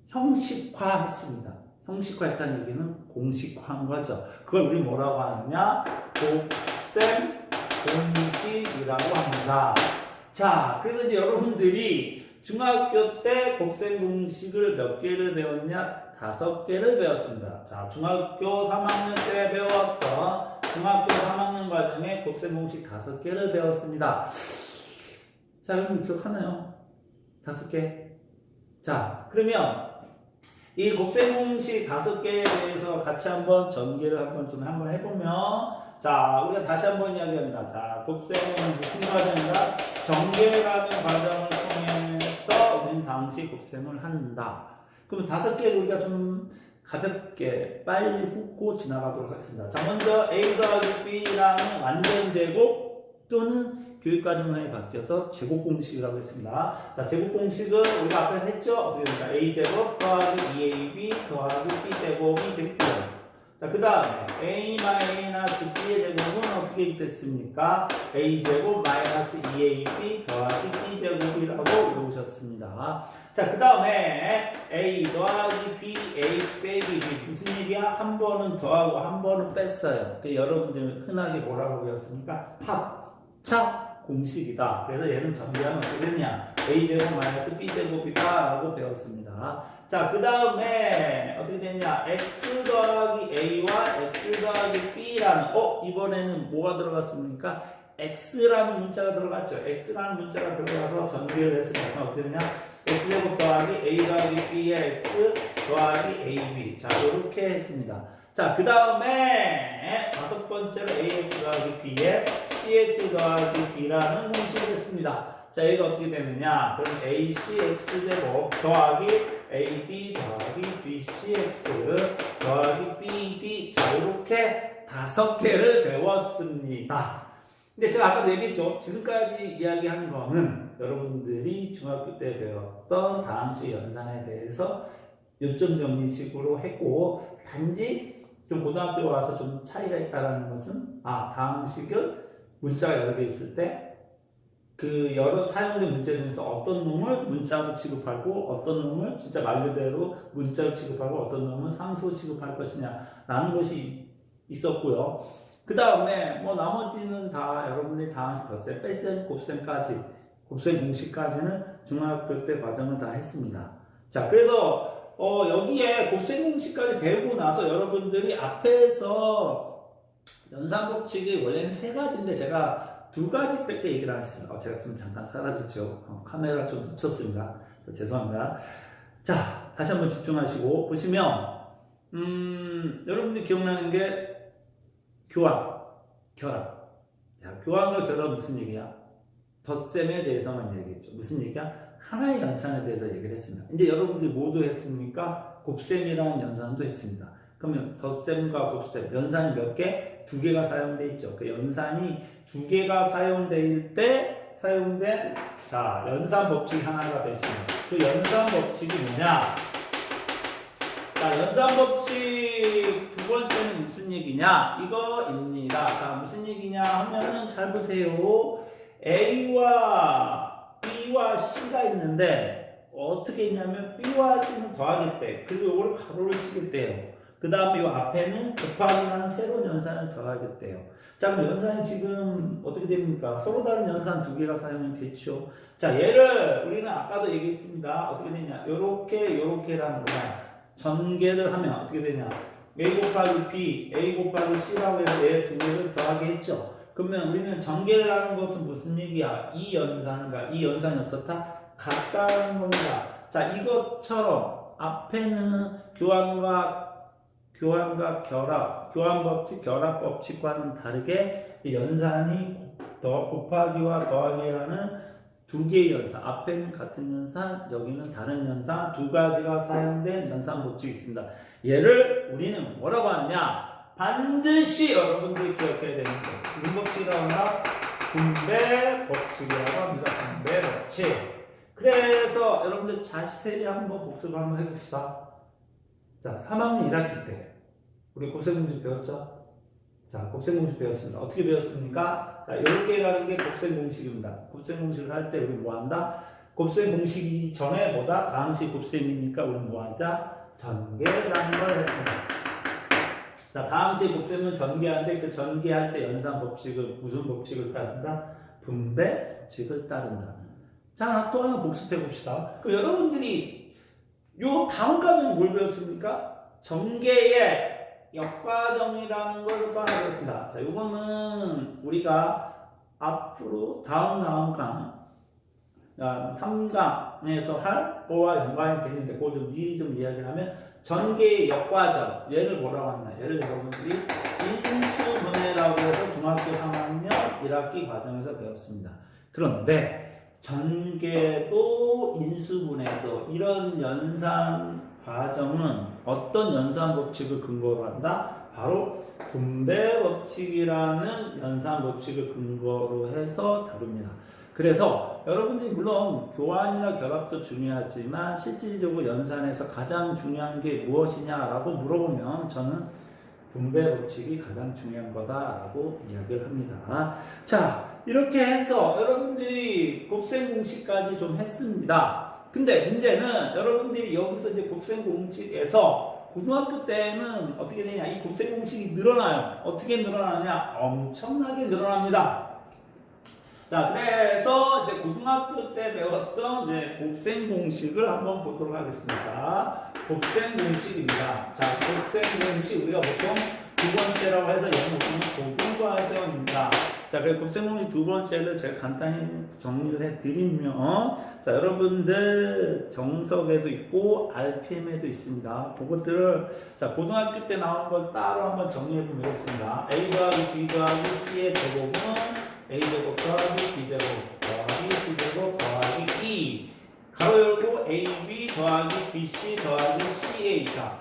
[SPEAKER 1] 형식화했습니다. 형식화했다는 얘기는 공식화한 거죠. 그걸 우리 뭐라고 하느냐? 곱셈 공식이라고 합니다. 자, 그래서 이제 여러분들이 중학교 때 곱셈 공식을 몇 개를 배웠냐? 5개를 배웠습니다. 자, 중학교 3학년 때 배웠던 중학교 3학년 과정에 곱셈 공식 5개를 배웠습니다. 자, 여러분 기억하나요? 5개. 자, 그러면 이 곱셈 공식 5개에 대해서 같이 한번 전개를 한번 해보면, 자, 우리가 다시 한번 이야기합니다. 자, 곱셈은 무슨 과정인가? 전개라는 과정을 통해서 우리는 당시 곱셈을 한다. 그럼 5개를 우리가 좀 가볍게 빨리 훑고 지나가도록 하겠습니다. 자, 먼저 A 더하기 B라는 완전 제곱 또는 교육과정상에 바뀌어서 제곱 공식이라고 했습니다. 자, 제곱 공식은 우리가 앞에서 했죠? 어떻게 됩니까? A제곱 더하기 2AB 더하기 B제곱이 됐고요. 자, 그 다음에 A-B의 제곱은 어떻게 됐습니까? A제곱 마이너스 2AB 더하기 B제곱이라고 외우셨습니다. 자, 그 다음에 A 더하기 B, A 빼기 B. 무슨 얘기야? 한 번은 더하고 한 번은 뺐어요. 여러분들 흔하게 뭐라고 배웠습니까? 합차 공식이다. 그래서 얘는 전개하면 어떻게 되냐? A제곱 마이너스 B제곱이다 라고 배웠습니다. 자, 그 다음에 어떻게 되냐? X 더하기 A와 X 더하기 B라는, 이번에는 뭐가 들어갔습니까? X라는 문자가 들어갔죠. X라는 문자가 들어가서 전개를 했으니까 어떻게 되냐? X제곱 더하기 A 더하기 B의 X 더하기 AB. 자, 이렇게 했습니다. 자, 그 다음에 5번째로 AX 더하기 B의 CX 더하기 D라는 공식을 했습니다. 자, 얘가 어떻게 되느냐? 그럼 ACX제곱 더하기 AD 더하기 BCX 더하기 BD. 자, 이렇게 5개를 배웠습니다. 근데 제가 아까도 얘기했죠. 지금까지 이야기한 거는 여러분들이 중학교 때 배웠던 다항식 연산에 대해서 요점 정리식으로 했고, 단지 좀 고등학교 와서 좀 차이가 있다는 것은, 다항식을 문자가 여러 개 있을 때 그 여러 사용된 문제 중에서 어떤 놈을 문자로 취급하고 어떤 놈을 진짜 말 그대로 문자로 취급하고 어떤 놈을 상수로 취급할 것이냐라는 것이 있었고요. 그 다음에 뭐 나머지는 다 여러분들이 다항식, 덧셈, 뺄셈, 곱셈까지, 곱셈 공식까지는 중학교 때 과정을 다 했습니다. 자, 그래서 여기에 곱셈 공식까지 배우고 나서 여러분들이 앞에서 연산법칙이 원래는 3가지인데 제가 2가지밖에 얘기를 안 했습니다. 제가 좀 잠깐 사라졌죠. 카메라 좀 놓쳤습니다. 죄송합니다. 자, 다시 한번 집중하시고 보시면 여러분들이 기억나는 게 교환, 결합. 자, 교환과 결합은 무슨 얘기야? 덧셈에 대해서만 얘기했죠. 무슨 얘기야? 하나의 연산에 대해서 얘기를 했습니다. 이제 여러분들이 모두 했습니까? 곱셈이라는 연산도 했습니다. 그러면 덧셈과 곱셈, 연산이 몇 개? 2개가 사용되어 있죠. 그 연산이 2개가 사용될 때 사용된, 자, 연산 법칙 하나가 되십니다. 그 연산 법칙이 뭐냐? 자, 연산 법칙 2번째는 무슨 얘기냐? 이거입니다. 자, 무슨 얘기냐 하면은 잘 보세요. A와 B와 C가 있는데 어떻게 있냐면 B와 C는 더하기 때, 그리고 이걸 가로를 치게 돼요. 그 다음에 이 앞에는 곱하기라는 새로운 연산을 더하겠대요. 자, 그럼 연산이 지금 어떻게 됩니까? 서로 다른 연산 2개가 사용이 됐죠. 자, 얘를 우리는 아까도 얘기했습니다. 어떻게 되냐? 요렇게라는 거야. 전개를 하면 어떻게 되냐? A 곱하기 B, A 곱하기 C라고 해서 얘 2개를 더하게 했죠. 그러면 우리는 전개를 하는 것은 무슨 얘기야? 이 연산이 어떻다? 같다는 겁니다. 자, 이것처럼 앞에는 교환과 결합, 교환법칙, 결합법칙과는 다르게 연산이 곱하기와 더하기라는 2개의 연산, 앞에는 같은 연산, 여기는 다른 연산, 2가지가 사용된 연산법칙이 있습니다. 얘를 우리는 뭐라고 하느냐? 반드시 여러분들이 기억해야 되는 거예요. 무슨 법칙이라고 하나? 분배 법칙이라고 합니다. 분배 법칙. 그래서 여러분들 자세히 한번 복습을 한번 해봅시다. 자, 3학년 1학기 때 우리 곱셈 공식 배웠죠? 자, 곱셈 공식 배웠습니다. 어떻게 배웠습니까? 자, 이렇게 가는 게 곱셈 공식입니다. 곱셈 공식을 할 때 우리 뭐 한다? 곱셈 공식이 전에 보다 다항식 곱셈이니까 우리 뭐 하자? 전개라는 걸 했습니다. 자, 다항식 곱셈은 전개하는데 그 전개할 때 연산 법칙을 무슨 법칙을 따른다? 분배 법칙을 따른다. 자, 또 하나 복습해 봅시다. 그럼 여러분들이 요 다음 과정에 뭘 배웠습니까? 전개의 역과정이라는 걸 또 하나 배웠습니다. 자, 요거는 우리가 앞으로 다음 강 3강에서 할 거와 연관이 되는데 그걸 좀 미리 좀 이야기를 하면 전개의 역과정 얘를 뭐라고 하냐 얘를 여러분들이 인수분해라고 해서 중학교 3학년 1학기 과정에서 배웠습니다. 그런데 전개도 인수분해도 이런 연산 과정은 어떤 연산 법칙을 근거로 한다? 바로 분배 법칙이라는 연산 법칙을 근거로 해서 다룹니다. 그래서 여러분들이 물론 교환이나 결합도 중요하지만 실질적으로 연산에서 가장 중요한 게 무엇이냐라고 물어보면 저는 분배 법칙이 가장 중요한 거다라고 이야기를 합니다. 자, 이렇게 해서 여러분들이 곱셈 공식까지 좀 했습니다. 근데 문제는 여러분들이 여기서 이제 곱셈 공식에서 고등학교 때는 어떻게 되냐? 이 곱셈 공식이 늘어나요. 어떻게 늘어나느냐? 엄청나게 늘어납니다. 자, 그래서 이제 고등학교 때 배웠던 이제 곱셈 공식을 한번 보도록 하겠습니다. 곱셈 공식입니다. 자, 곱셈 공식 우리가 보통 두 번째라고 해서 영어로는 고등과정입니다. 자, 그래서 곱셈 공식 두 번째를 제가 간단히 정리를 해드리면, 자, 여러분들 정석에도 있고 RPM에도 있습니다. 그것들을 자 고등학교 때 나온 걸 따로 한번 정리해보면 되겠습니다. A 더하기 B 더하기 C의 제곱은 A제곱 더하기 B제곱 더하기 C제곱 더하기 E 가로 열고 AB 더하기 BC 더하기 CA. 자,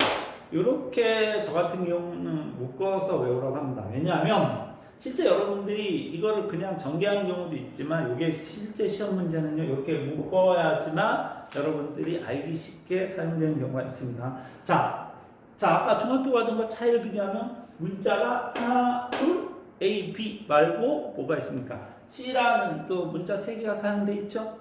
[SPEAKER 1] 요렇게 저 같은 경우는 묶어서 외우라고 합니다. 왜냐하면 실제 여러분들이 이거를 그냥 전개하는 경우도 있지만 이게 실제 시험 문제는요 이렇게 묶어야지만 여러분들이 알기 쉽게 사용되는 경우가 있습니다. 자 아까 중학교 과정과 차이를 비교하면 문자가 하나, 둘, A, B 말고 뭐가 있습니까? C라는 또 문자 3개가 사용되어 있죠?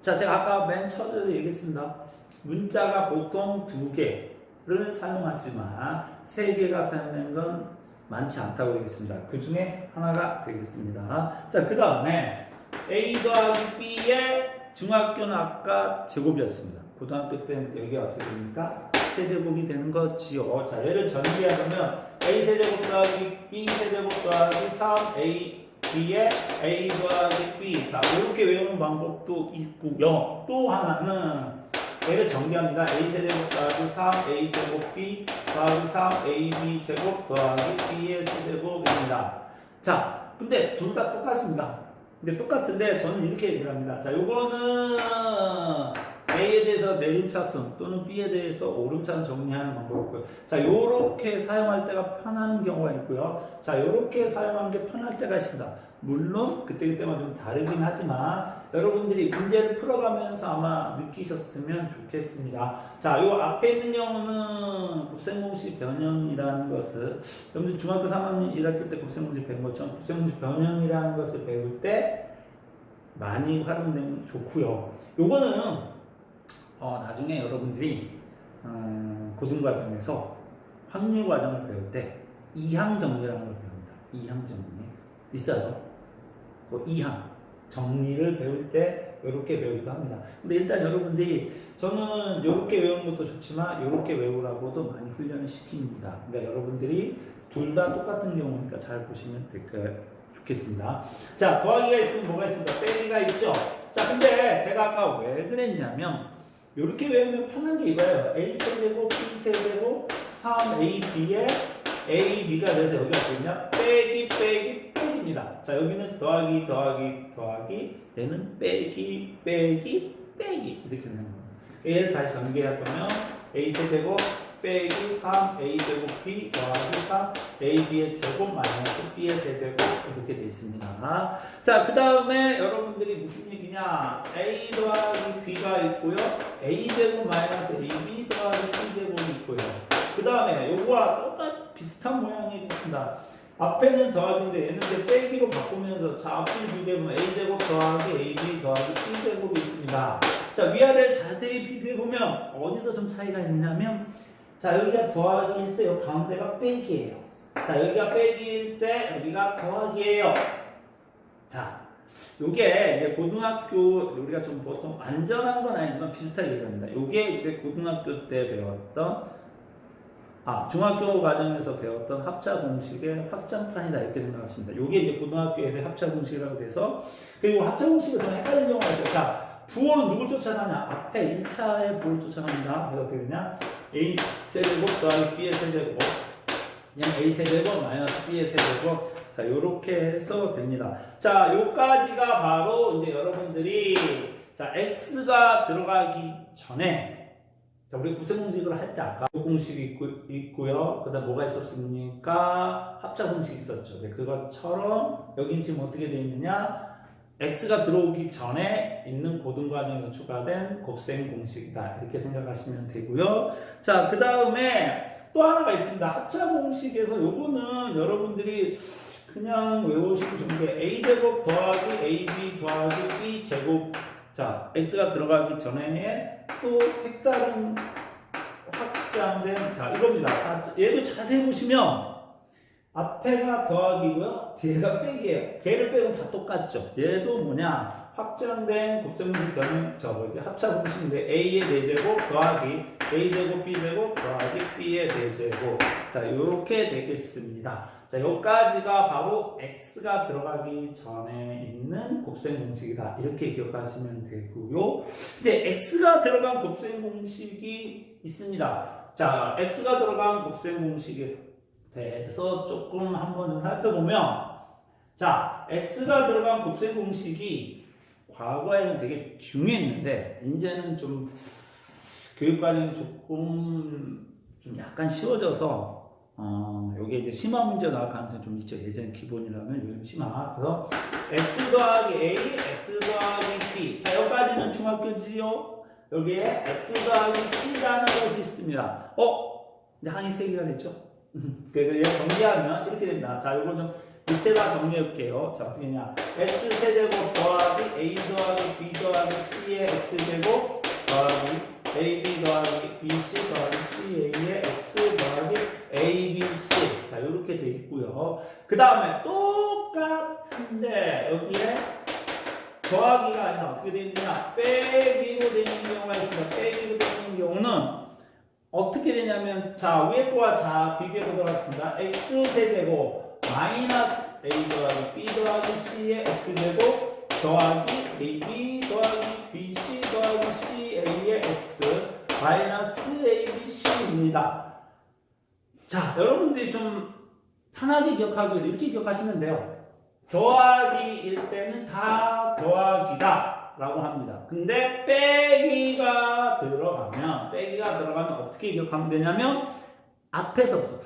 [SPEAKER 1] 자, 제가 아까 맨 처음에도 얘기했습니다. 문자가 보통 2개를 사용하지만 3개가 사용되는 건 많지 않다고 얘기했습니다. 그 중에 하나가 되겠습니다. 자, 그 다음에 A 더하기 B의 중학교는 아까 제곱이었습니다. 고등학교 때는 여기가 어떻게 됩니까? 세제곱이 되는 거지요. 자, 얘를 전개하면 A 세제곱 더하기 B 세제곱 더하기 3A B의 A 더하기 B. 자, 이렇게 외우는 방법도 있고요. 또 하나는 얘를 정리합니다. A 세제곱 더하기 3A 제곱 B 더하기 3AB 제곱 더하기 B의 세제곱입니다. 자, 근데 둘 다 똑같습니다. 근데 똑같은데 저는 이렇게 얘기를 합니다. 자, 요거는 A에 대해서 내림차순 또는 B에 대해서 오름차순 정리하는 방법이고요. 자, 요렇게 사용할 때가 편한 경우가 있고요. 자, 요렇게 사용하는 게 편할 때가 있습니다. 물론 그때그때마다 좀 다르긴 하지만 여러분들이 문제를 풀어가면서 아마 느끼셨으면 좋겠습니다. 자, 요 앞에 있는 경우는 곱셈공식 변형이라는 것을 여러분들 중학교 3학년 1학기 때 곱셈공식 배운 것처럼 곱셈공식 변형이라는 것을 배울 때 많이 활용되면 좋고요. 요거는 나중에 여러분들이 고등과정에서 확률과정을 배울 때 이항정리라는 걸 배웁니다. 이항정리 있어요. 그 이항 정리를 배울 때 이렇게 배우기도 합니다. 근데 일단 여러분들이 저는 이렇게 외우는 것도 좋지만 이렇게 외우라고도 많이 훈련을 시킵니다. 그러니까 여러분들이 둘 다 똑같은 경우니까 잘 보시면 좋겠습니다. 자, 더하기가 있으면 뭐가 있습니까? 빼기가 있죠. 자, 근데 제가 아까 왜 그랬냐면 이렇게 외우면 편한 게 이거예요. A 세제곱 B 세제곱 3AB에 AB가 돼서 여기가 뭐냐? 빼기입니다. 자, 여기는 더하기 얘는 빼기 이렇게 되는 겁니다. 얘를 다시 전개할 거면 A 세제곱 빼기 3A 제곱 B 더하기 3AB의 제곱 마이너스 B의 세제곱 이렇게 되어 있습니다. 자, 그 다음에 여러분들이 무슨 얘기냐? A 더하기 B가 있고요. A 제곱 마이너스 AB 더하기 B 제곱이 있고요. 그 다음에 요거와 비슷한 모양이 있습니다. 앞에는 더하기인데 얘는 이제 빼기로 바꾸면서 자, 앞을 비교해보면 A제곱 더하기 AB 더하기 B제곱이 있습니다. 자, 위아래를 자세히 비교해보면 어디서 좀 차이가 있느냐면 자, 여기가 더하기일 때 여기 가운데가 빼기예요. 자, 여기가 빼기일 때 여기가 더하기예요. 자, 요게 이제 고등학교 우리가 좀 보통 안전한 건 아니지만 비슷하게 얘기합니다. 요게 이제 고등학교 때 배웠던 중학교 과정에서 배웠던 합차 공식의 확장판이다 이렇게 생각하십니다. 이게 이제 고등학교에서 합차 공식이라고 돼서 그리고 합차 공식을 좀 헷갈리는 경우가 있어요. 자, 부호는 누굴 쫓아가냐? 앞에 1차의 부호를 쫓아갑니다. 그래서 어떻게 되냐? A 세제곱 더하기 B의 세제곱 그냥 A 세제곱 마이너스 B의 세제곱 자 요렇게 해서 됩니다. 자 요까지가 바로 이제 여러분들이 자 x가 들어가기 전에 자 우리 구체 공식을 할 때 아까 공식이 있고요. 그다음 뭐가 있었습니까? 합차 공식 있었죠. 네, 그것처럼 여긴 지금 어떻게 되어 있느냐? x가 들어오기 전에 있는 고등과정에서 추가된 곱셈 공식이다 이렇게 생각하시면 되고요. 자 그 다음에 또 하나가 있습니다. 합차 공식에서 요거는 여러분들이 그냥 외우시면 좋은 게 a제곱 더하기 ab 더하기 b제곱 자 x가 들어가기 전에 또 색다른 확장된 자 이겁니다. 자 얘도 자세히 보시면 앞에가 더하기고요 뒤에가 빼기예요. 걔를 빼고 다 똑같죠. 얘도 뭐냐 확장된 곱셈공식 변형 합차 공식인데 a의 4제곱 더하기 a제곱 b제곱 더하기 b의 4제곱 자 요렇게 되겠습니다. 자 여기까지가 바로 x가 들어가기 전에 있는 곱셈 공식이다 이렇게 기억하시면 되고요. 이제 x가 들어간 곱셈 공식이 있습니다. 자 x가 들어간 곱셈 공식에 대해서 조금 한번 좀 살펴보면 자 x가 들어간 곱셈 공식이 과거에는 되게 중요했는데 이제는 좀 교육과정이 조금 좀 약간 쉬워져서 요게 이제 심화 문제 나올 가능성이 좀 있죠. 예전 기본이라면 요즘 심화. 그래서 x 더하기 a, x 더하기 b. 자 여기까지는 중학교지요. 여기에 x 더하기 c라는 것이 있습니다. 이제 항이 3개가 됐죠. 그래서 정리하면 이렇게 됩니다. 자 요거 좀 밑에다 정리해볼게요. 자 어떻게 되냐 x 세제곱 더하기 a 더하기 b 더하기 c의 x제곱 더하기 ab 더하기 bc 더하기 ca의 x 더하기 abc 자 요렇게 돼 있고요. 그 다음에 똑같은데 여기에 더하기가 아니라 어떻게 되어 있느냐 빼기로 되는 경우가 있습니다. 빼기로 되는 경우는 어떻게 되냐면 자 위에 거와 자 비교해 보도록 하겠습니다. x 세제곱 마이너스 a 더하기 b 더하기 c의 x제곱 더하기 ab 더하기 bc 더하기 ca의 x 마이너스 abc입니다. 자 여러분들이 좀 편하게 기억하기 위해서 이렇게 기억하시면 돼요. 더하기일 때는 다 더하기다 라고 합니다. 근데 빼기가 들어가면 어떻게 기억하면 되냐면 앞에서부터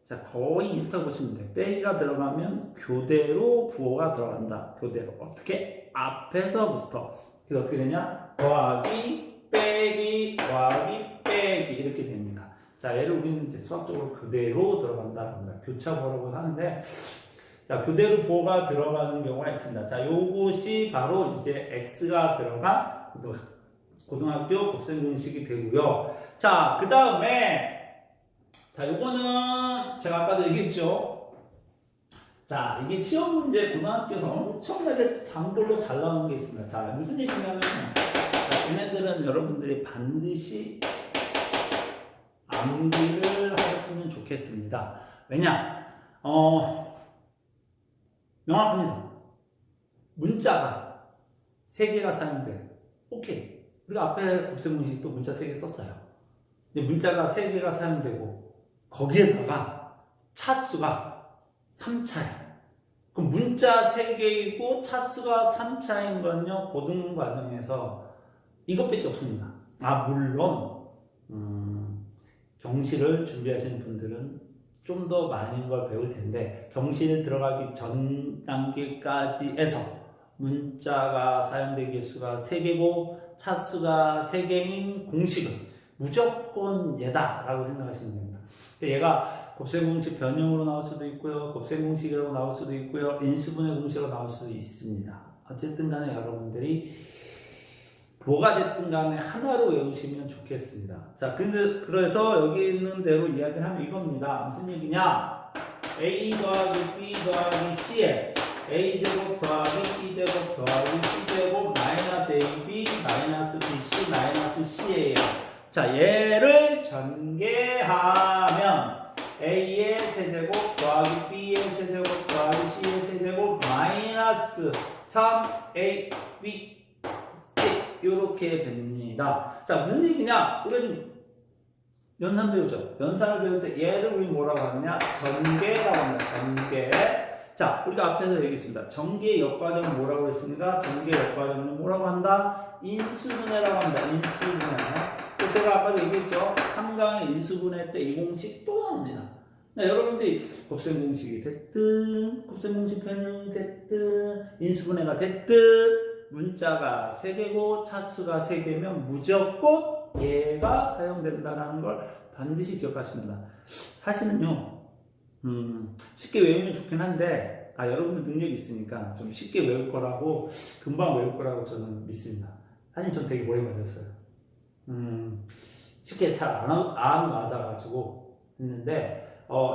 [SPEAKER 1] 자 거의 이렇다고 보시면 돼요. 빼기가 들어가면 교대로 부호가 들어간다. 교대로 어떻게? 앞에서부터 그래서 어떻게 되냐? 더하기 빼기 더하기 빼기 이렇게 됩니다. 자 얘를 우리는 이제 수학적으로 교대로 들어간다 합니다. 교차부호라고 하는데 자, 교대로 부호가 들어가는 경우가 있습니다. 자, 요것이 바로 이제 x가 들어간 고등학교 곱셈 공식이 되고요. 자, 그 다음에 자, 요거는 제가 아까도 얘기했죠. 자, 이게 시험 문제 고등학교에서 엄청나게 장볼로 잘 나오는 게 있습니다. 자, 무슨 얘기냐면 자, 얘네들은 여러분들이 반드시 암기를 하셨으면 좋겠습니다. 왜냐? 명확합니다. 문자가 3개가 사용돼요. 오케이. 우리가 앞에 곱셈 공식 또 문자 3개 썼어요. 근데 문자가 3개가 사용되고 거기에다가 차수가 3차예요. 그럼 문자 3개이고 차수가 3차인 건요. 고등 과정에서 이것밖에 없습니다. 물론 경시를 준비하시는 분들은 좀 더 많은 걸 배울 텐데 경실 들어가기 전 단계까지 해서 문자가 사용된 개수가 3개고 차수가 3개인 공식은 무조건 얘다 라고 생각하시면 됩니다. 얘가 곱셈 공식 변형으로 나올 수도 있고요. 곱셈 공식이라고 나올 수도 있고요. 인수분해 공식으로 나올 수도 있습니다. 어쨌든 간에 여러분들이 뭐가 됐든 간에 하나로 외우시면 좋겠습니다. 자, 근데 그래서 여기 있는 대로 이야기하면 이겁니다. 무슨 얘기냐? a 더하기 b 더하기 c에 a제곱 더하기 b제곱 더하기 c제곱 마이너스 ab 마이너스 bc 마이너스 c예요. 자, 얘를 전개하면 3ab c 이렇게 됩니다. 자, 무슨 얘기냐? 우리가 지금 연산 배우죠. 연산을 배울 때 얘를 우리 뭐라고 하느냐? 전개라고 합니다. 전개. 자, 우리가 앞에서 얘기했습니다. 전개 역과정은 뭐라고 했습니까? 전개 역과정은 뭐라고 한다? 인수분해라고 합니다. 인수분해. 제가 아까도 얘기했죠. 3강의 인수분해 때 이 공식 또 나옵니다. 여러분들이 곱셈 공식이 됐든, 곱셈 공식 변형이 됐든, 인수분해가 됐든, 문자가 3개고 차수가 3개면 무조건 얘가 사용된다는 걸 반드시 기억하십니다. 사실은요, 쉽게 외우면 좋긴 한데, 여러분들 능력이 있으니까 좀 쉽게 외울 거라고, 금방 외울 거라고 저는 믿습니다. 사실 전 되게 오래 걸렸어요. 쉽게 잘 안 와닿아가지고 했는데,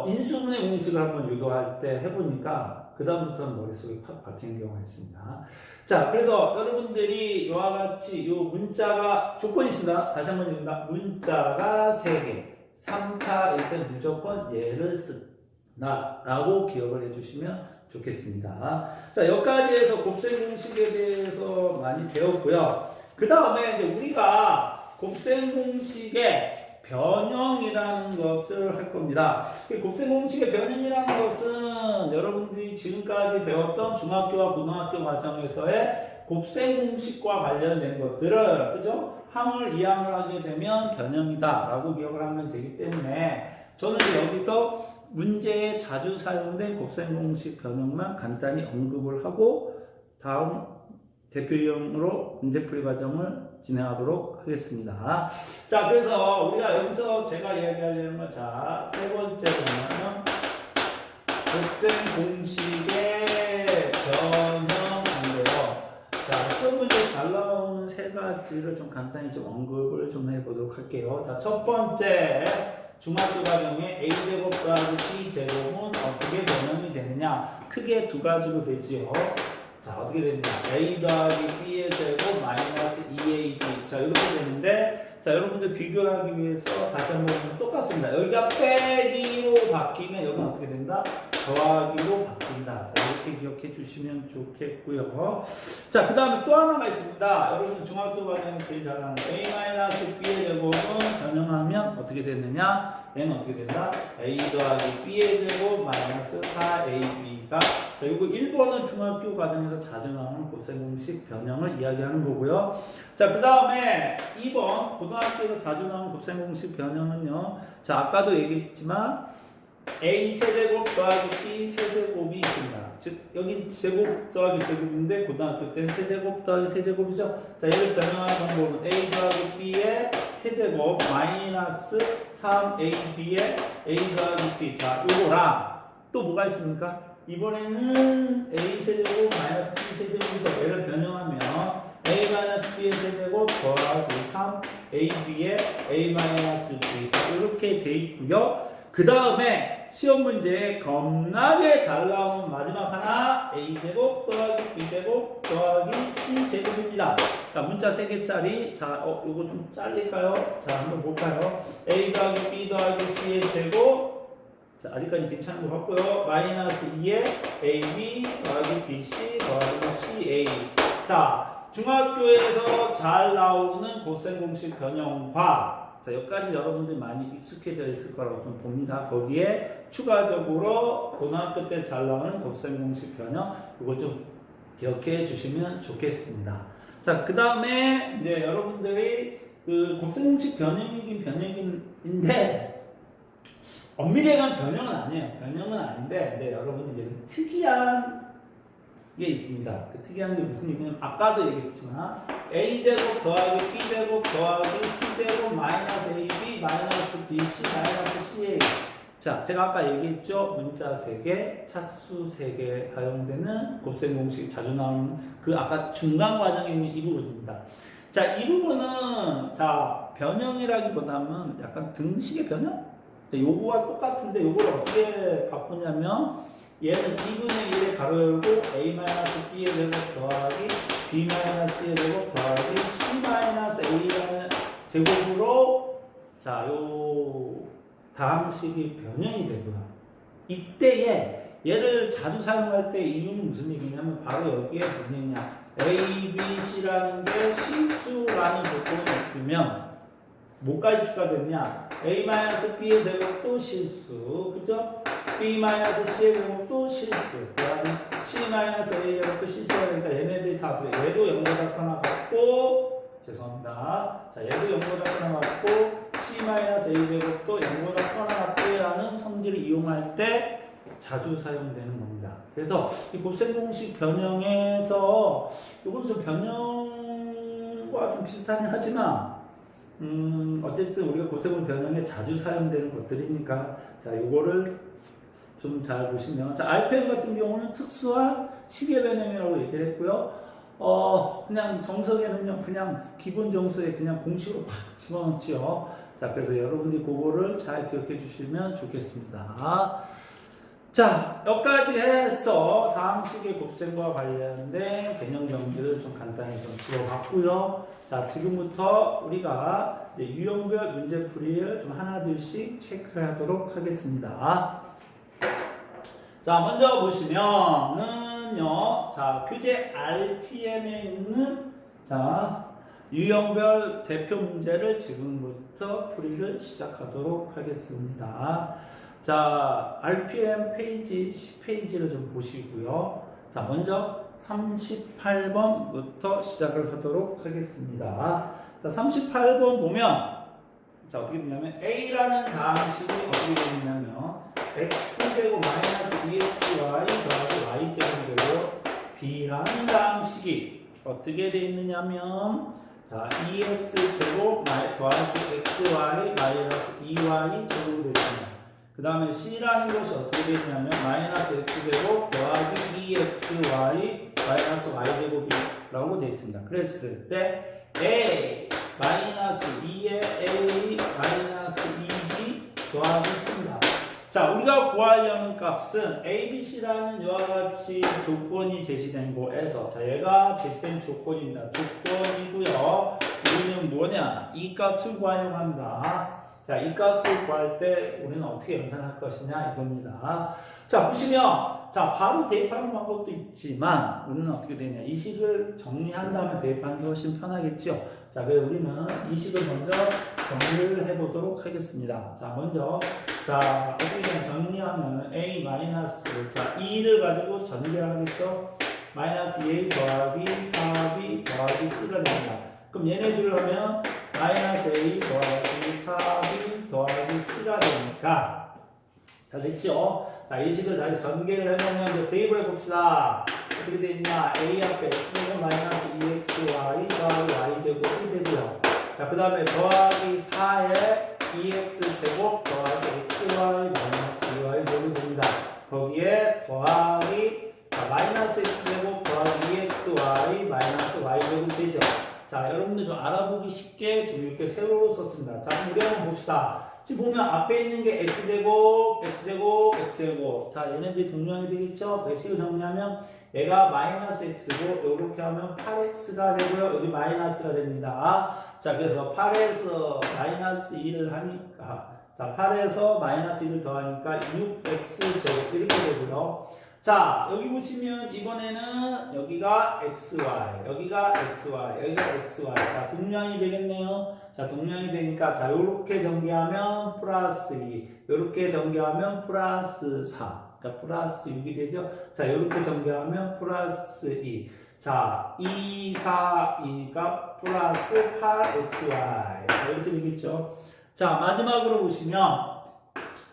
[SPEAKER 1] 인수분해 공식을 한번 유도할 때 해보니까, 그다음부터는 머릿속에 팍 박히는 경우가 있습니다. 자, 그래서 여러분들이 이와 같이 요 문자가 조건이 있습니다. 다시 한번 읽습니다. 문자가 3개, 3차일 때 무조건 얘를 쓴다 라고 기억을 해주시면 좋겠습니다. 자, 여기까지 해서 곱셈 공식에 대해서 많이 배웠고요. 그 다음에 이제 우리가 곱셈 공식의 변형이라는 것을 할 겁니다. 곱셈 공식의 변형이라는 것은 여러분들이 지금까지 배웠던 중학교와 고등학교 과정에서의 곱셈 공식과 관련된 것들을, 그죠? 함을 이항을 하게 되면 변형이다 라고 기억을 하면 되기 때문에 저는 여기서 문제에 자주 사용된 곱셈 공식 변형만 간단히 언급을 하고 다음 대표 유형으로 문제풀이 과정을 진행하도록 하겠습니다. 자, 그래서 우리가 여기서 제가 이야기하려는 건, 자, 세 번째 보면 곱셈 공식의 변형인데요. 자, 시험 문제 잘 나오는 세 가지를 좀 간단히 좀 언급을 좀 해보도록 할게요. 자, 첫 번째 중학교 과정에 a제곱 더하기 b제곱은 어떻게 변형이 되느냐? 크게 두 가지로 되지요. 자, 어떻게 됩니까? a 더하기 b의 제곱 마이너스 2ab. 자, 이렇게 되는데, 자, 여러분들 비교하기 위해서 다시 한번 똑같습니다. 여기가 빼기로 바뀌면 여기는 어떻게 된다? 더하기로 바뀐다. 자, 이렇게 기억해 주시면 좋겠고요. 자, 그 다음에 또 하나가 있습니다. 여러분들 중학교 과정에 제일 잘 아는 a-b의 제곱은 변형하면 어떻게 되느냐? 얘는 어떻게 된다? a 더하기 b의 제곱 마이너스 4ab가, 자, 이거 1번은 중학교 과정에서 자주 나오는 곱셈 공식 변형을 이야기하는 거고요. 자, 그 다음에 2번 고등학교에서 자주 나오는 곱셈 공식 변형은요. 자, 아까도 얘기했지만 a 세제곱 더하기 b 세제곱이 있습니다. 즉 여기 제곱 더하기 제곱인데 고등학교 때는 세제곱 더하기 세제곱이죠. 자, 얘를 변형하는 방법은 a 더하기 b의 세제곱 마이너스 3ab의 a 더하기 b. 자, 요거랑 또 뭐가 있습니까? 이번에는 a 세제곱 마이너스 b 세제곱에서 얘를 변형하면 a 마이너스 b의 세제곱 더하기 3ab의 a 마이너스 b. 자, 이렇게 돼 있고요. 그 다음에 시험 문제에 겁나게 잘 나오는 마지막 하나 a제곱 더하기 b제곱 더하기 c제곱입니다. 자, 문자 3개짜리. 자, 요거 좀 잘릴까요? 자, 한번 볼까요? a 더하기 b 더하기 c의 제곱. 자, 아직까지 괜찮은 것 같고요. 마이너스 2에 AB 더하기 BC 더하기 CA. 자, 중학교에서 잘 나오는 곱셈 공식 변형과, 자, 여기까지 여러분들 많이 익숙해져 있을 거라고 좀 봅니다. 거기에 추가적으로 고등학교 때 잘 나오는 곱셈 공식 변형, 이거 좀 기억해 주시면 좋겠습니다. 자, 그 다음에 이제 여러분들이 그 곱셈 공식 변형이긴 변형인데, 엄밀히 말하면 변형은 아니에요. 변형은 아닌데, 네, 여러분 이제 좀 특이한 게 있습니다. 그 특이한 게 무슨 얘기냐면, 아까도 얘기했지만, a제곱 더하기 b제곱 더하기 c제곱 마이너스 ab 마이너스 bc 마이너스 ca. 자, 제가 아까 얘기했죠. 문자 3개, 차수 3개 사용되는 곱셈 공식 자주 나오는 그 아까 중간 과정에 있는 이 부분입니다. 자, 이 부분은, 자, 변형이라기보다는 약간 등식의 변형? 요거와 똑같은데 요걸 어떻게 바꾸냐면 얘는 2분의 1에 가로 열고 a-b의 제곱 더하기 b-의 제곱 더하기 c-a라는 제곱으로, 자, 요 다항식이 변형이 되고요. 이때에 얘를 자주 사용할 때 이유는 무슨 얘기냐면 바로 여기에 무슨 얘기냐. A, B, C라는 게 실수라는 조건이 있으면 뭐까지 추가됐냐? A-B의 제곱도 실수, 그죠? B-C의 제곱도 실수, 그 다음에 C-A의 제곱도 실수가 되니까 얘네들이 다 그래. 얘도 0보다 하나 같고, 죄송합니다. 자, 얘도 0보다 하나 같고, C-A 제곱도 0보다 하나 같고라는 성질을 이용할 때 자주 사용되는 겁니다. 그래서 이 곱셈 공식 변형에서 이건 좀 변형과 좀 비슷하긴 하지만 어쨌든 우리가 곱셈 변형에 자주 사용되는 것들이니까 자 요거를 좀 잘 보시면 자 RPM 같은 경우는 특수한 시계 변형이라고 얘기를 했고요. 그냥 정석에는요 그냥 기본 정수에 그냥 공식으로 팍 집어넣지요. 자 그래서 여러분들이 그거를 잘 기억해 주시면 좋겠습니다. 자, 여기까지 해서 다음 시계 곱셈과 관련된 개념 정리를 좀 간단히 좀 집어봤고요. 자, 지금부터 우리가 유형별 문제풀이를 좀 하나둘씩 체크하도록 하겠습니다. 자, 먼저 보시면은요, 자, 교재 RPM에 있는 자, 유형별 대표 문제를 지금부터 풀이를 시작하도록 하겠습니다. 자, RPM 페이지 10페이지를 좀 보시고요. 자, 먼저 38번부터 시작을 하도록 하겠습니다. 자, 38번 보면 자, 어떻게 되냐면 A라는 다항식이 어떻게 되냐면 X제곱 마이너스 2XY 더하기 Y제곱 되고 B라는 다항식이 어떻게 되어 있느냐면 자, 2X제곱 더하기 XY 마이너스 2Y 제곱이 되습니다. 그 다음에 C라는 것이 어떻게 되냐면 마이너스 X제곱 더하기 2XY 마이너스 Y제곱이라고 되어 있습니다. 그랬을 때 A 마이너스 2의 A 마이너스 2B 더하기 C입니다. 자, 우리가 구하려는 값은 A, B, C라는 이와 같이 조건이 제시된 거에서 자, 얘가 제시된 조건입니다. 조건이고요. 우리는 뭐냐? 이 값을 구하려고 합니다. 자, 이 값을 구할 때 우리는 어떻게 연산할 것이냐 이겁니다. 자, 보시면 자, 바로 대입하는 방법도 있지만 우리는 어떻게 되냐? 이 식을 정리한 다음에 대입하는 게 훨씬 편하겠죠. 자, 그래서 우리는 이 식을 먼저 정리를 해보도록 하겠습니다. 자, 먼저 자, 어떻게 되냐? 정리하면 A 마이너스 자, 2를 가지고 전개하겠죠? 마이너스 A 더하기 4B 더하기 C가 됩니다. 그럼 얘네들을 하면 마이너스 A 더하기 4B 더하기 C가 되니까 자 됐죠? 자 이 식을 다시 전개를 해보면 이제 대입을 해봅시다. 어떻게 되냐? A 앞에 X제곱 마이너스 2XY 더하기 Y제곱이 되고요. 자 그 다음에 더하기 4에 2X제곱 더하기 XY 마이너스 2Y제곱이 됩니다. 거기에 더하기 마이너스 X제곱 더하기 2XY 마이너스 Y제곱이 되죠. 자, 여러분들 좀 알아보기 쉽게 좀 이렇게 세로로 썼습니다. 자, 그럼 우리 한번 봅시다. 지금 보면 앞에 있는 게 X제곱, X제곱, X제곱. 다 얘네들이 동량이 되겠죠? 배식을 정리하면 얘가 마이너스 X고, 요렇게 하면 8X가 되고요. 여기 마이너스가 됩니다. 자, 그래서 8에서 마이너스 2를 하니까, 자, 8에서 마이너스 2를 더하니까 6X제곱 이렇게 되고요. 자, 여기 보시면 이번에는 여기가 XY, 여기가 XY, 여기가 XY. 자, 동량이 되겠네요. 자, 동량이 되니까 자, 요렇게 전개하면 플러스 2, 요렇게 전개하면 플러스 4. 자, 플러스 6이 되죠. 자, 요렇게 전개하면 플러스 2. 자, 2, 4, 2가 플러스 8XY. 자, 이렇게 되겠죠. 자, 마지막으로 보시면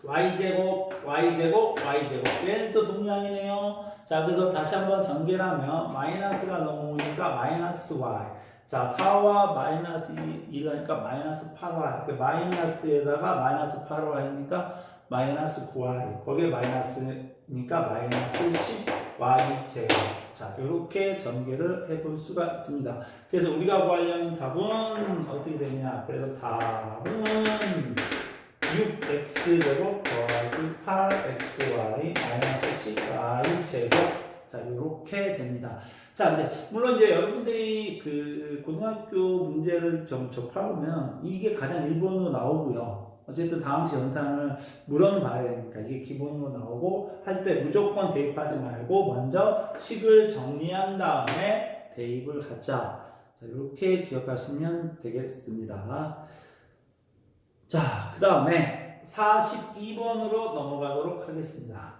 [SPEAKER 1] y제곱, y제곱, y제곱. 얘는 또 동량이네요. 자, 그래서 다시 한번 전개를 하면 마이너스가 넘어오니까 마이너스 y. 자, 4와 마이너스 2라니까 마이너스 8y. 그 마이너스에다가 마이너스 8y니까 마이너스 9y. 거기에 마이너스니까 마이너스 10y 제곱. 자, 이렇게 전개를 해볼 수가 있습니다. 그래서 우리가 구하려는 답은 어떻게 되냐? 그래서 답은 6x제곱 더하기 8xy 마이너스 10y 제곱. 자, 이렇게 됩니다. 자, 이제 물론 이제 여러분들이 그 고등학교 문제를 좀 접하면 이게 가장 1번으로 나오고요. 어쨌든 다항식 연산을 물어는 봐야 되니까 이게 기본으로 나오고 할 때 무조건 대입하지 말고 먼저 식을 정리한 다음에 대입을 하자. 자, 이렇게 기억하시면 되겠습니다. 자, 그 다음에 42번으로 넘어가도록 하겠습니다.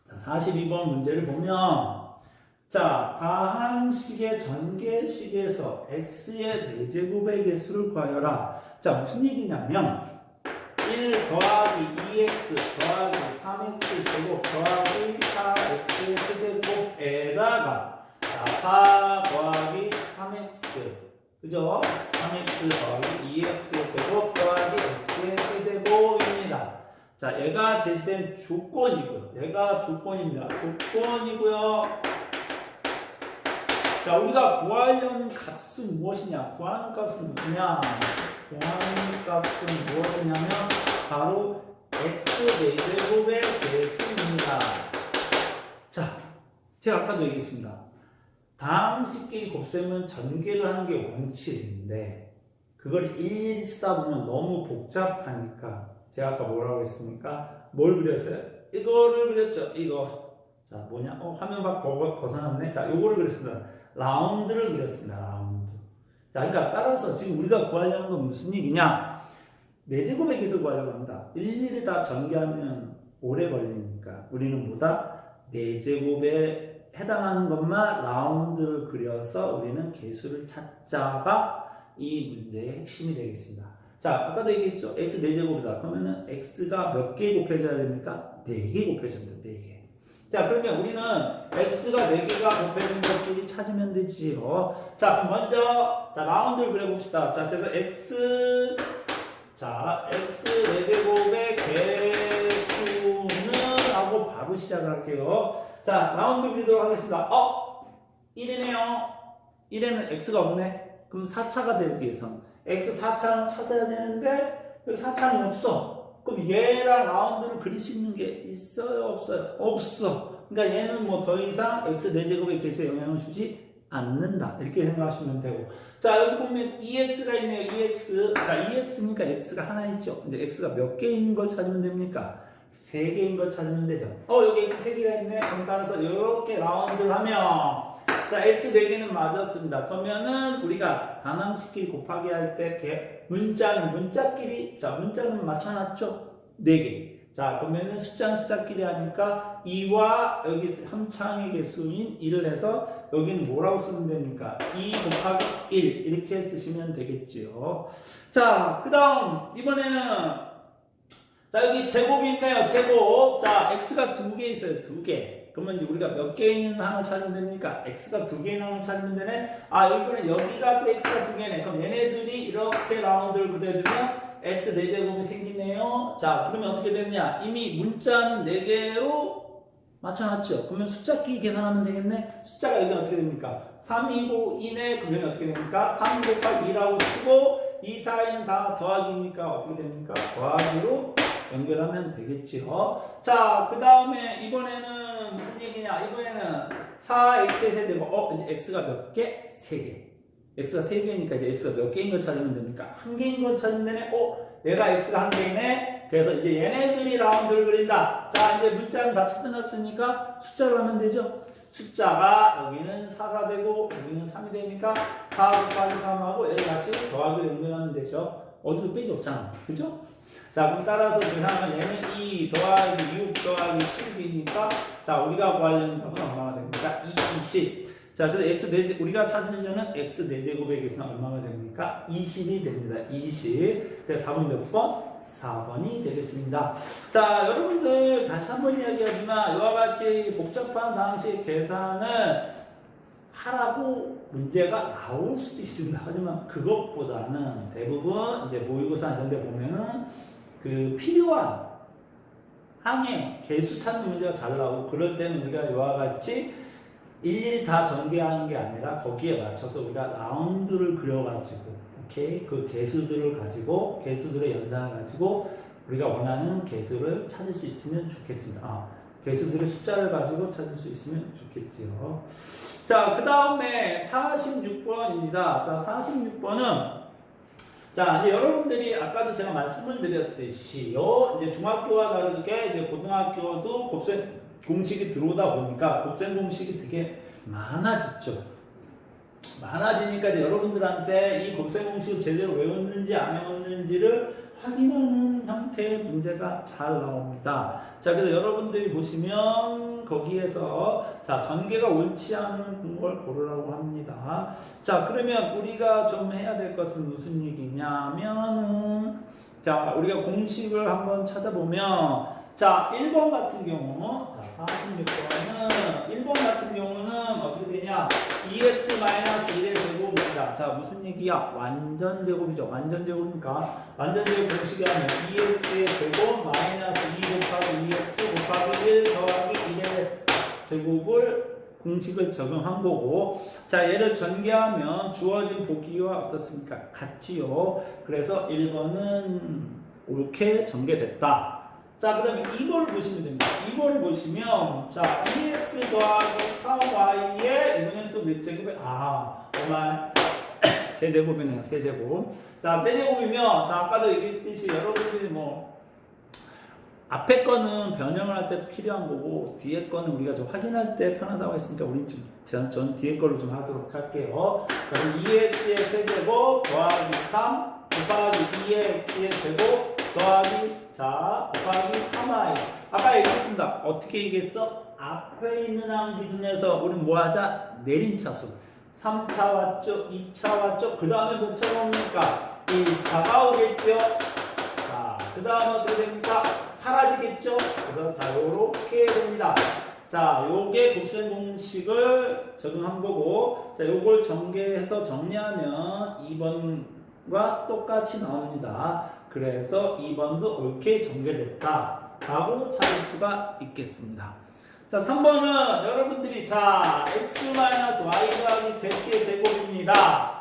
[SPEAKER 1] 자, 42번 문제를 보면 자, 다항식의 전개식에서 x의 4제곱의 개수를 구하여라. 자, 무슨 얘기냐면 1 더하기 2x 더하기 3x 제곱 더하기 4x의 세제곱에다가 4 더하기 3x 그죠? 3x 더하기 2x 제곱 더하기 x의 세제곱입니다. 자, 얘가 제시된 조건이고요. 얘가 조건입니다. 조건이고요. 자, 우리가 구하려는 값은 무엇이냐? 구하는 값은 뭐냐? 구하는 값은 무엇이냐면 바로 x 4제곱의 개수입니다. 자, 제가 아까도 얘기했습니다. 다항식끼리 곱셈은 전개를 하는 게 원칙인데 그걸 일일이 쓰다 보면 너무 복잡하니까 제가 아까 뭐라고 했습니까? 뭘 그렸어요? 이거를 그렸죠. 이거. 자, 뭐냐? 화면 밖 벗어났네. 자, 요거를 그렸습니다. 라운드를 그렸습니다. 라운드. 자, 그러니까 따라서 지금 우리가 구하려는 건 무슨 얘기냐? 4제곱의 개수를 구하려고 합니다. 일일이 다 전개하면 오래 걸리니까 우리는 뭐다? 4제곱에 해당하는 것만 라운드를 그려서 우리는 개수를 찾자가 이 문제의 핵심이 되겠습니다. 자, 아까도 얘기했죠. x 4제곱이다. 그러면은 x가 몇 개 곱해져야 됩니까? 4개 곱해져야 됩니다. 4개. 자, 그러면 우리는 x가 4개가 곱해진 것끼리 찾으면 되지요. 자, 그럼 먼저 자, 라운드를 그려봅시다. 자, 그래서 x 4제곱의 개수는 하고 바로 시작을 할게요. 자, 라운드 그리도록 하겠습니다. 1이네요. 1에는 x가 없네. 그럼 4차가 되기 위해서 x 4차는 찾아야 되는데 여기 4차는 없어. 그럼 얘랑 라운드를 그릴 수 있는 게 있어요? 없어요? 없어. 그러니까 얘는 뭐 더 이상 x 4제곱의 개수에 영향을 주지 않는다. 이렇게 생각하시면 되고. 자, 여기 보면 2x가 있네요. 2x. 자, 2x니까 x가 하나 있죠. 근데 x가 몇 개 있는 걸 찾으면 됩니까? 3개인 걸 찾으면 되죠. 여기 x 3개가 있네. 그럼 따라서 이렇게 라운드를 하면 자, x 4개는 맞았습니다. 그러면은 우리가 단항식끼리 곱하기 할 때 문자끼리 자, 문자는 맞춰놨죠? 4개. 자, 그러면은 숫자는 숫자끼리 하니까 2와 여기 함창의 개수인 1을 해서 여기는 뭐라고 쓰면 됩니까? 2 곱하기 1 이렇게 쓰시면 되겠지요. 자, 그 다음 이번에는 자, 여기 제곱이 있네요. 제곱. 자, x가 2개 있어요. 2개. 그러면 이제 우리가 몇 개 있는 항을 찾으면 됩니까? x가 2개 있는 항을 찾으면 되네. 이번에 여기가 또 x가 2개네. 그럼 얘네들이 이렇게 라운드를 그려주면 x 4제곱이 생기네요. 자, 그러면 어떻게 되느냐? 이미 문자는 4개로 맞춰놨죠. 그러면 숫자끼리 계산하면 되겠네. 숫자가 여기 어떻게 됩니까? 3이고 2네. 그러면 어떻게 됩니까? 3 곱하기 2라고 쓰고 이 사이는 다 더하기니까 어떻게 됩니까? 더하기로 연결하면 되겠지요. 자, 그 다음에 이번에는 무슨 얘기냐? 이번에는 4x의 세제곱. 이제 x가 몇 개? 3개. x가 3개니까 이제 x가 몇 개인 걸 찾으면 됩니까? 1개인 걸 찾으면 되네. 얘가 x가 1개이네. 그래서 이제 얘네들이 라운드를 그린다. 자, 이제 문자는 다 찾아놨으니까 숫자로 하면 되죠. 숫자가 여기는 4가 되고 여기는 3이 되니까 4 곱하기 3하고 얘를 다시 더하기로 연결하면 되죠. 어디도 빼기 없잖아. 그죠? 자, 그럼 따라서 계산하면 얘는 2 더하기 6 더하기 10이니까 자, 우리가 구하려는 값은 얼마가 됩니까? 20. 자, 그래서 우리가 찾으려는 x 4제곱의 개수는 얼마가 됩니까? 20이 됩니다. 20. 그래서 답은 몇 번? 4번이 되겠습니다. 자, 여러분들 다시 한번 이야기하지만 이와 같이 복잡한 다항식 계산을 하라고 문제가 나올 수도 있습니다. 하지만 그것보다는 대부분 이제 모의고사 이런 데 보면은 그 필요한 항의 개수 찾는 문제가 잘 나오고 그럴 때는 우리가 이와 같이 일일이 다 전개하는 게 아니라 거기에 맞춰서 우리가 라운드를 그려가지고 오케이? 그 개수들을 가지고 개수들의 연산을 가지고 우리가 원하는 개수를 찾을 수 있으면 좋겠습니다. 개수들의 숫자를 가지고 찾을 수 있으면 좋겠지요. 자, 그 다음에 46번입니다. 자, 46번은 자, 이제 여러분들이 아까도 제가 말씀을 드렸듯이요. 이제 중학교와 다르게 이제 고등학교도 곱셈 공식이 들어오다 보니까 곱셈 공식이 되게 많아졌죠. 많아지니까 이제 여러분들한테 이 곱셈 공식을 제대로 외웠는지 안 외웠는지를 확인하는 형태의 문제가 잘 나옵니다. 자, 그래서 여러분들이 보시면 거기에서 자, 전개가 옳지 않은 걸 고르라고 합니다. 자, 그러면 우리가 좀 해야 될 것은 무슨 얘기냐면은 자, 우리가 공식을 한번 찾아보면 자, 1번 같은 경우 자, 46번은 1번 같은 경우는 어떻게 되냐? 2x-1의 제곱입니다. 자, 무슨 얘기야? 완전 제곱이죠. 완전 제곱이니까 완전 제곱 공식이 하면 2x의 제곱 마이너스 2 곱하기 2x 곱하기 1 더하기 1의 제곱을 공식을 적용한 거고 자, 얘를 전개하면 주어진 보기와 어떻습니까? 같지요. 그래서 1번은 옳게 전개됐다. 자, 그 다음에 2번을 보시면 됩니다. 2번을 보시면, 자, 2x 더하기 4y에, 이번엔 또 몇 제곱에, 정말, 세제곱이네요, 세제곱. 자, 세제곱이면, 자, 아까도 얘기했듯이 여러분들이 뭐, 앞에 거는 변형을 할 때 필요한 거고, 뒤에 거는 우리가 좀 확인할 때 편하다고 했으니까, 우리 전 뒤에 거를 좀 하도록 할게요. 자, 그럼 2x의 세제곱 더하기 3 곱하기 2x의 제곱 더하기 곱하기 3y. 아까 얘기했습니다. 어떻게 얘기했어? 앞에 있는 항 기준에서 우리 뭐 하자? 내림차수. 3차 왔죠? 2차 왔죠? 그 다음에 몇 차가 옵니까? 1차가 오겠죠? 자, 그 다음에 어떻게 됩니까? 사라지겠죠? 그래서 자, 요렇게 됩니다. 자, 요게 곱셈 공식을 적용한 거고, 자, 요걸 전개해서 정리하면 2번과 똑같이 나옵니다. 그래서 2번도 옳게 전개됐다 라고 찾을 수가 있겠습니다. 자, 3번은 여러분들이 자, x-y 더하기 z의 제곱입니다.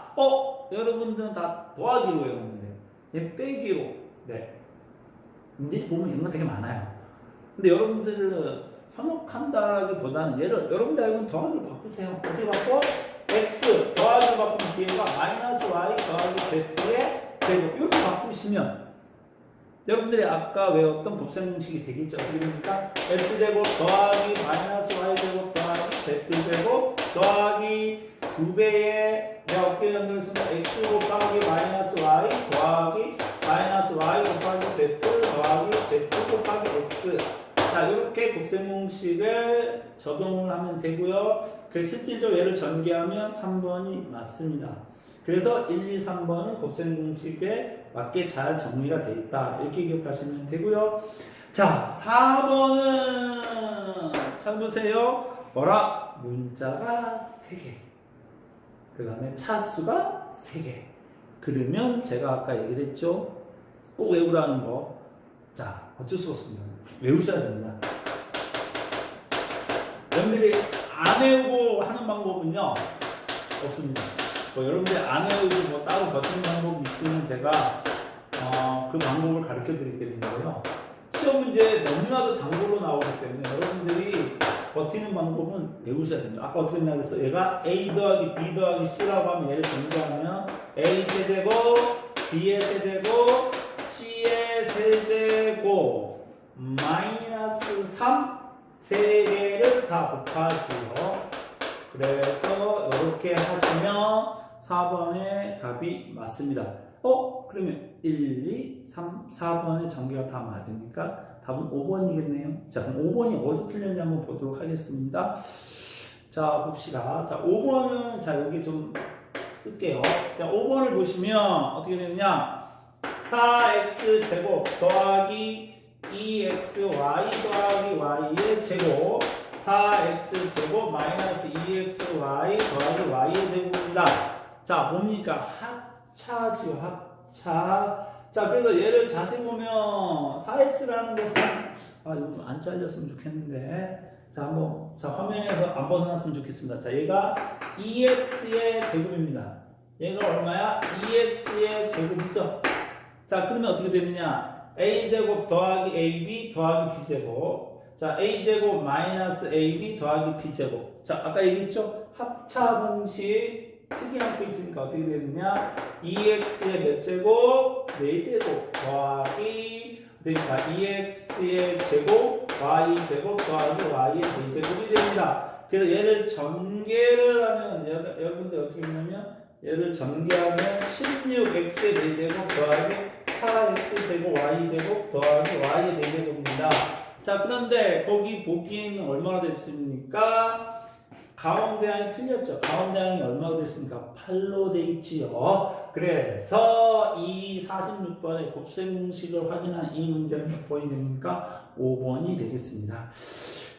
[SPEAKER 1] 여러분들은 다 더하기로 외웠는데요. 얘 빼기로. 네. 이제 보면 이런 거 되게 많아요. 근데 여러분들은 현혹한다기보다는 얘를 여러분들 알고 있는 더하기로 바꾸세요. 어떻게 바꿔? x 더하기로 바꾸면 뒤에가 마이너스 y 더하기 z의 제곱 이렇게 바꾸시면 여러분들이 아까 외웠던 곱셈 공식이 되겠죠. 어떻게 됩니까? x제곱 더하기 마이너스 y제곱 더하기 z제곱 더하기 2배의 내가 어떻게 연결했습니까? x 곱하기 마이너스 y 더하기 마이너스 y 곱하기 z 더하기 z 곱하기 x. 자, 이렇게 곱셈 공식을 적용을 하면 되고요. 그래서 실질적으로 얘를 전개하면 3번이 맞습니다. 그래서 1, 2, 3번은 곱셈 공식에 맞게 잘 정리가 되어 있다. 이렇게 기억하시면 되고요. 자, 4번은 찾아보세요. 뭐라? 문자가 3개. 그 다음에 차수가 3개. 그러면 제가 아까 얘기했죠. 꼭 외우라는 거. 자, 어쩔 수 없습니다. 외우셔야 됩니다. 여러분들이 안 외우고 하는 방법은요, 없습니다. 여러분들이 안 외우고 뭐 따로 버티는 방법이 있으면 제가 그 방법을 가르쳐 드릴 텐데요. 시험 문제 너무나도 단골로 나오기 때문에 여러분들이 버티는 방법은 외우셔야 됩니다. 아까 어떻게 했나 그랬어? 얘가 A 더하기 B 더하기 C라고 하면 얘를 정리하면 A 세제곱, B의 세제곱, C의 세제곱, 마이너스 3 3개를 다 곱하지요. 그래서 이렇게 하시면 4번의 답이 맞습니다. 그러면 1, 2, 3, 4번의 전개가 다 맞으니까 답은 5번이겠네요. 자, 그럼 5번이 어디서 틀렸는지 한번 보도록 하겠습니다. 자, 봅시다. 자, 5번은 자, 여기 좀 쓸게요. 자, 5번을 보시면 어떻게 되느냐? 4x 제곱 더하기 2xy 더하기 y의 제곱 4x 제곱 마이너스 2xy 더하기 y의 제곱입니다. 자, 뭡니까? 합차지요, 합차. 자, 그래서 얘를 자세히 보면 4x라는 것은 이거 좀 안 잘렸으면 좋겠는데 자, 한번 화면에서 안 벗어났으면 좋겠습니다. 자, 얘가 2x의 제곱입니다. 얘가 얼마야? 2x의 제곱이죠. 자, 그러면 어떻게 되느냐? a제곱 더하기 ab 더하기 b제곱. 자, a제곱 마이너스 ab 더하기 b제곱. 자, 아까 얘기했죠? 합차 공식 특이한 게 있으니까 어떻게 되느냐? 2x의 몇 제곱? 4제곱 더하기 그러니까 2x의 제곱 y 제곱 더하기 y의 4제곱이 됩니다. 그래서 얘를 전개를 하면 여러분들 어떻게 했냐면 얘를 전개하면 16x의 4제곱 더하기 4x 제곱 y 제곱 더하기 y의 4제곱입니다. 자, 그런데 거기 보기에는 얼마나 됐습니까? 가운데항이 틀렸죠. 가운데항이 얼마가 됐습니까? 8로 돼 있지요. 그래서 이 46번의 곱셈 공식을 확인한 이 문제는 몇 번이 됩니까? 5번이 되겠습니다.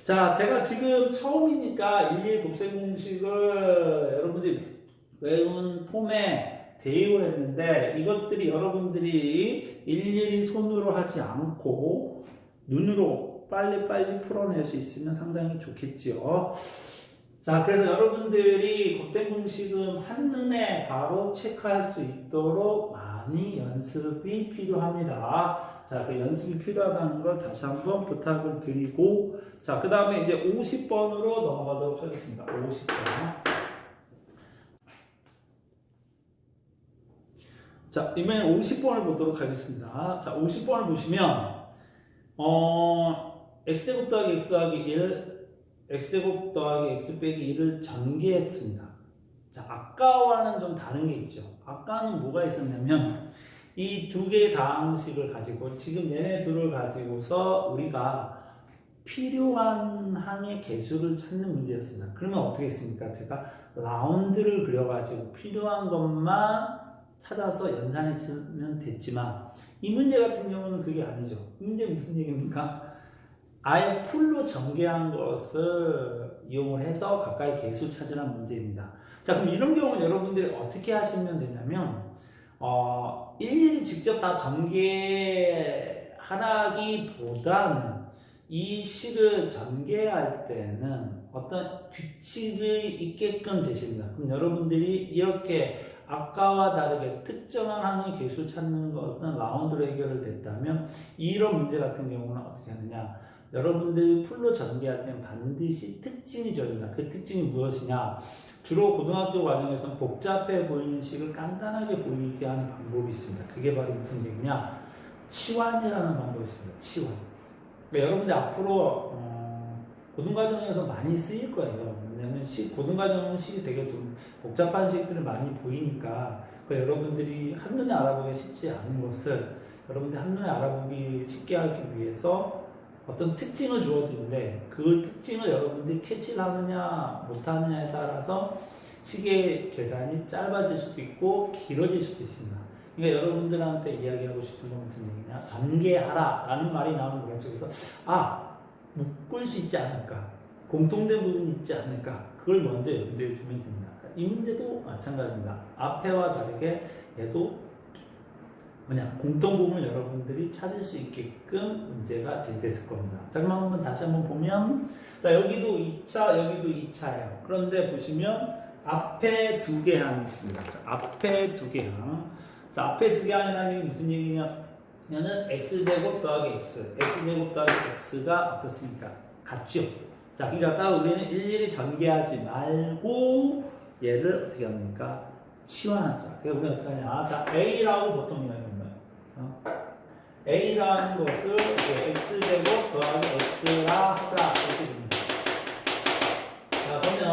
[SPEAKER 1] 자, 제가 지금 처음이니까 일일이 곱셈 공식을 여러분들이 외운 폼에 대입을 했는데 이것들이 여러분들이 일일이 손으로 하지 않고 눈으로 빨리빨리 풀어낼 수 있으면 상당히 좋겠지요. 자, 그래서 여러분들이 곱셈 공식은 한눈에 바로 체크할 수 있도록 많이 연습이 필요합니다. 자, 그 연습이 필요하다는 걸 다시 한번 부탁을 드리고, 자, 그 다음에 이제 50번으로 넘어가도록 하겠습니다. 50번. 자, 이번엔 50번을 보도록 하겠습니다. 자, 50번을 보시면, x제곱 더하기 x 더하기 1, x제곱 더하기 x 빼기 1을 전개했습니다. 자, 아까와는 좀 다른 게 있죠. 아까는 뭐가 있었냐면 이 두 개의 다항식을 가지고 지금 얘네 둘을 가지고서 우리가 필요한 항의 개수를 찾는 문제였습니다. 그러면 어떻게 했습니까? 제가 라운드를 그려가지고 필요한 것만 찾아서 연산해 주면 됐지만 이 문제 같은 경우는 그게 아니죠. 이 문제 무슨 얘기입니까? 아예 풀로 전개한 것을 이용을 해서 가까이 개수 찾으라는 문제입니다. 자, 그럼 이런 경우는 여러분들이 어떻게 하시면 되냐면 일일이 직접 다 전개하기보다는 이 식을 전개할 때는 어떤 규칙이 있게끔 되십니다. 그럼 여러분들이 이렇게 아까와 다르게 특정한 항의 개수 찾는 것은 라운드로 해결을 됐다면 이런 문제 같은 경우는 어떻게 하느냐? 여러분들이 풀로 전개할 때는 반드시 특징이 줘야 그 특징이 무엇이냐? 주로 고등학교 과정에서는 복잡해 보이는 식을 간단하게 보이게 하는 방법이 있습니다. 그게 바로 무슨 얘기냐? 치환이라는 방법이 있습니다. 치환. 그러니까 여러분들 앞으로 고등과정에서 많이 쓰일 거예요. 왜냐면 고등과정은 식이 되게 좀 복잡한 식들을 많이 보이니까 여러분들이 한눈에 알아보기 쉽지 않은 것을 여러분들이 한눈에 알아보기 쉽게 하기 위해서 어떤 특징을 주어지는데 그 특징을 여러분들이 캐치를 하느냐 못하느냐에 따라서 식의 계산이 짧아질 수도 있고 길어질 수도 있습니다. 그러니까 여러분들한테 이야기하고 싶은 건 무슨 얘기냐? 전개하라 라는 말이 나오는 것 속에서 묶을 수 있지 않을까? 공통된 부분이 있지 않을까? 그걸 먼저 염두에 두면 됩니다. 이 문제도 마찬가지입니다. 앞에와 다르게 얘도 공통 부분을 여러분들이 찾을 수 있게끔 문제가 제시됐을 겁니다. 자, 그럼 한번 다시 한번 보면, 자, 여기도 2차, 여기도 2차예요. 그런데 보시면 앞에 두 개 항이 있습니다. 자, 앞에 두 개 항. 자, 앞에 두 개 항이라는 게 무슨 얘기냐면은 x제곱 더하기 x제곱 더하기 x가 어떻습니까? 같죠? 자, 그러니까 우리는 일일이 전개하지 말고 얘를 어떻게 합니까? 치환하자. 그래서 우리가 어떻게 하냐? 자, a라고 보통 이야기합니다. a라는 것을 x제곱 더하기 x라 하자 이렇게 됩니다. 자, 그러면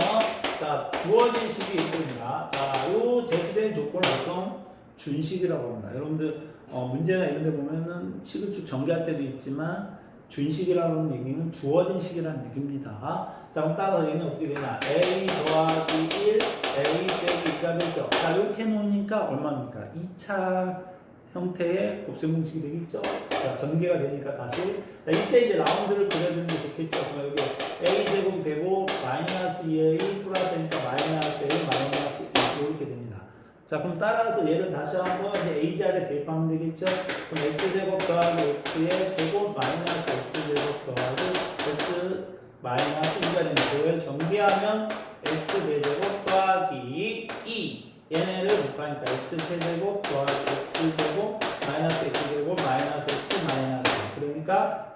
[SPEAKER 1] 자, 주어진 식이 있습니다. 자, 요 제시된 조건을 보통 준식이라고 합니다. 여러분들 문제나 이런 데 보면은 식을 쭉 전개할 때도 있지만 준식이라는 얘기는 주어진 식이라는 얘기입니다. 자, 그럼 따라서 얘는 어떻게 되냐? a 더하기 1, a 빼기 2가 되죠. 자, 이렇게 놓으니까 얼마입니까? 2차 형태의 곱셈 공식이 되겠죠. 자, 전개가 되니까 다시. 자, 이때 이제 라운드를 그려주는 게 좋겠죠. 그럼 여기 a 제곱 되고 마이너스 2a 플러스니까 마이너스 a 마이너스 2 이렇게 됩니다. 자, 그럼 따라서 얘를 다시 한번 a 자리에 대입하면 되겠죠. 그럼 x 제곱 더하기 x의 제곱 마이너스 x 제곱 더하기 x 마이너스 2가 됩니다. 이걸 전개하면 x 4제곱 더하기 2 얘네를 곱하니까 x 세제곱 더하기 x 제곱 마이너스 x 제곱 마이너스 x 마이너스 그러니까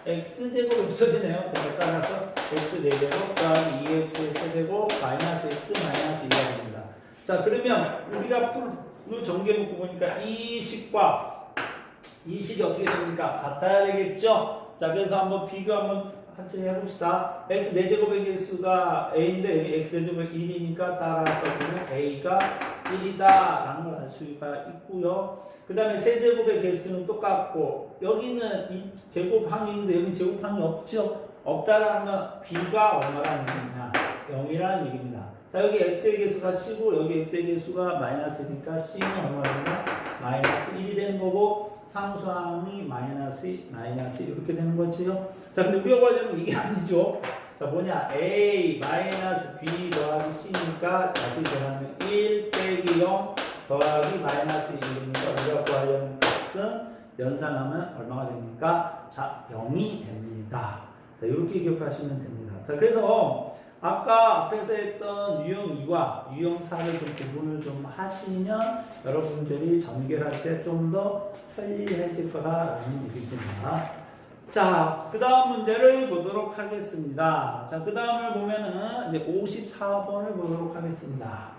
[SPEAKER 1] x 제곱이 없어지네요. 그러니까 따라서 x 4제곱 더하기 2x 세제곱 마이너스 x 마이너스 2가 됩니다. 자, 그러면 우리가 풀로 정리해놓고 보니까 이 식과 이 식이 어떻게 됩니까? 같아야 되겠죠? 자, 그래서 한번 비교 한번 같이 해봅시다. x 4제곱의 개수가 a인데 여기 x 4제곱이 1이니까 따라서 우리는 a가 1이다 라는 걸 알 수가 있고요. 그 다음에 세제곱의 개수는 똑같고 여기는 이 제곱항인데 여기는 제곱항이 없죠. 없다라는 b가 얼마라는 얘기냐? 0이라는 얘기입니다. 자, 여기 x의 개수가 10이고 여기 x의 개수가 마이너스니까 c는 얼마나 마이너스 1이 되는 거고 상수항이 마이너스 이렇게 되는 거죠. 자, 근데 우리가 보려면 이게 아니죠. 자, 뭐냐? a 마이너스 b 더하기 c니까 다시 계산하면 1 빼기 0 더하기 마이너스 1이니까 우리가 구하려는 값은 연산하면 얼마가 됩니까? 자, 0이 됩니다. 자, 이렇게 기억하시면 됩니다. 자, 그래서 아까 앞에서 했던 유형 2와 유형 4를 좀 구분을 좀 하시면 여러분들이 전개할 때 좀 더 편리해질 거다라는 얘기입니다. 자, 그 다음 문제를 보도록 하겠습니다. 자, 그 다음을 보면은 이제 54번을 보도록 하겠습니다.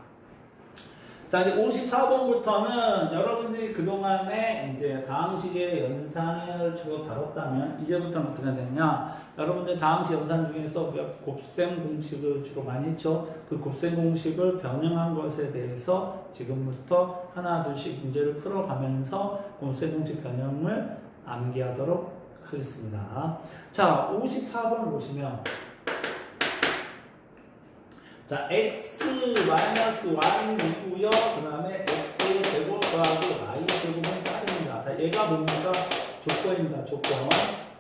[SPEAKER 1] 자, 이제 54번부터는 여러분들이 그동안에 이제 다항식의 연산을 주로 다뤘다면 이제부터는 어떻게 되냐? 여러분들 다항식 연산 중에서 곱셈 공식을 주로 많이 했죠. 그 곱셈 공식을 변형한 것에 대해서 지금부터 하나 둘씩 문제를 풀어가면서 곱셈 공식 변형을 암기하도록 하겠습니다. 자, 54번을 보시면 자, x-y는 있고요. 그 다음에 x의 제곱 더하기 y 제곱은 따릅니다. 자, 얘가 뭡니까? 조건입니다. 조건.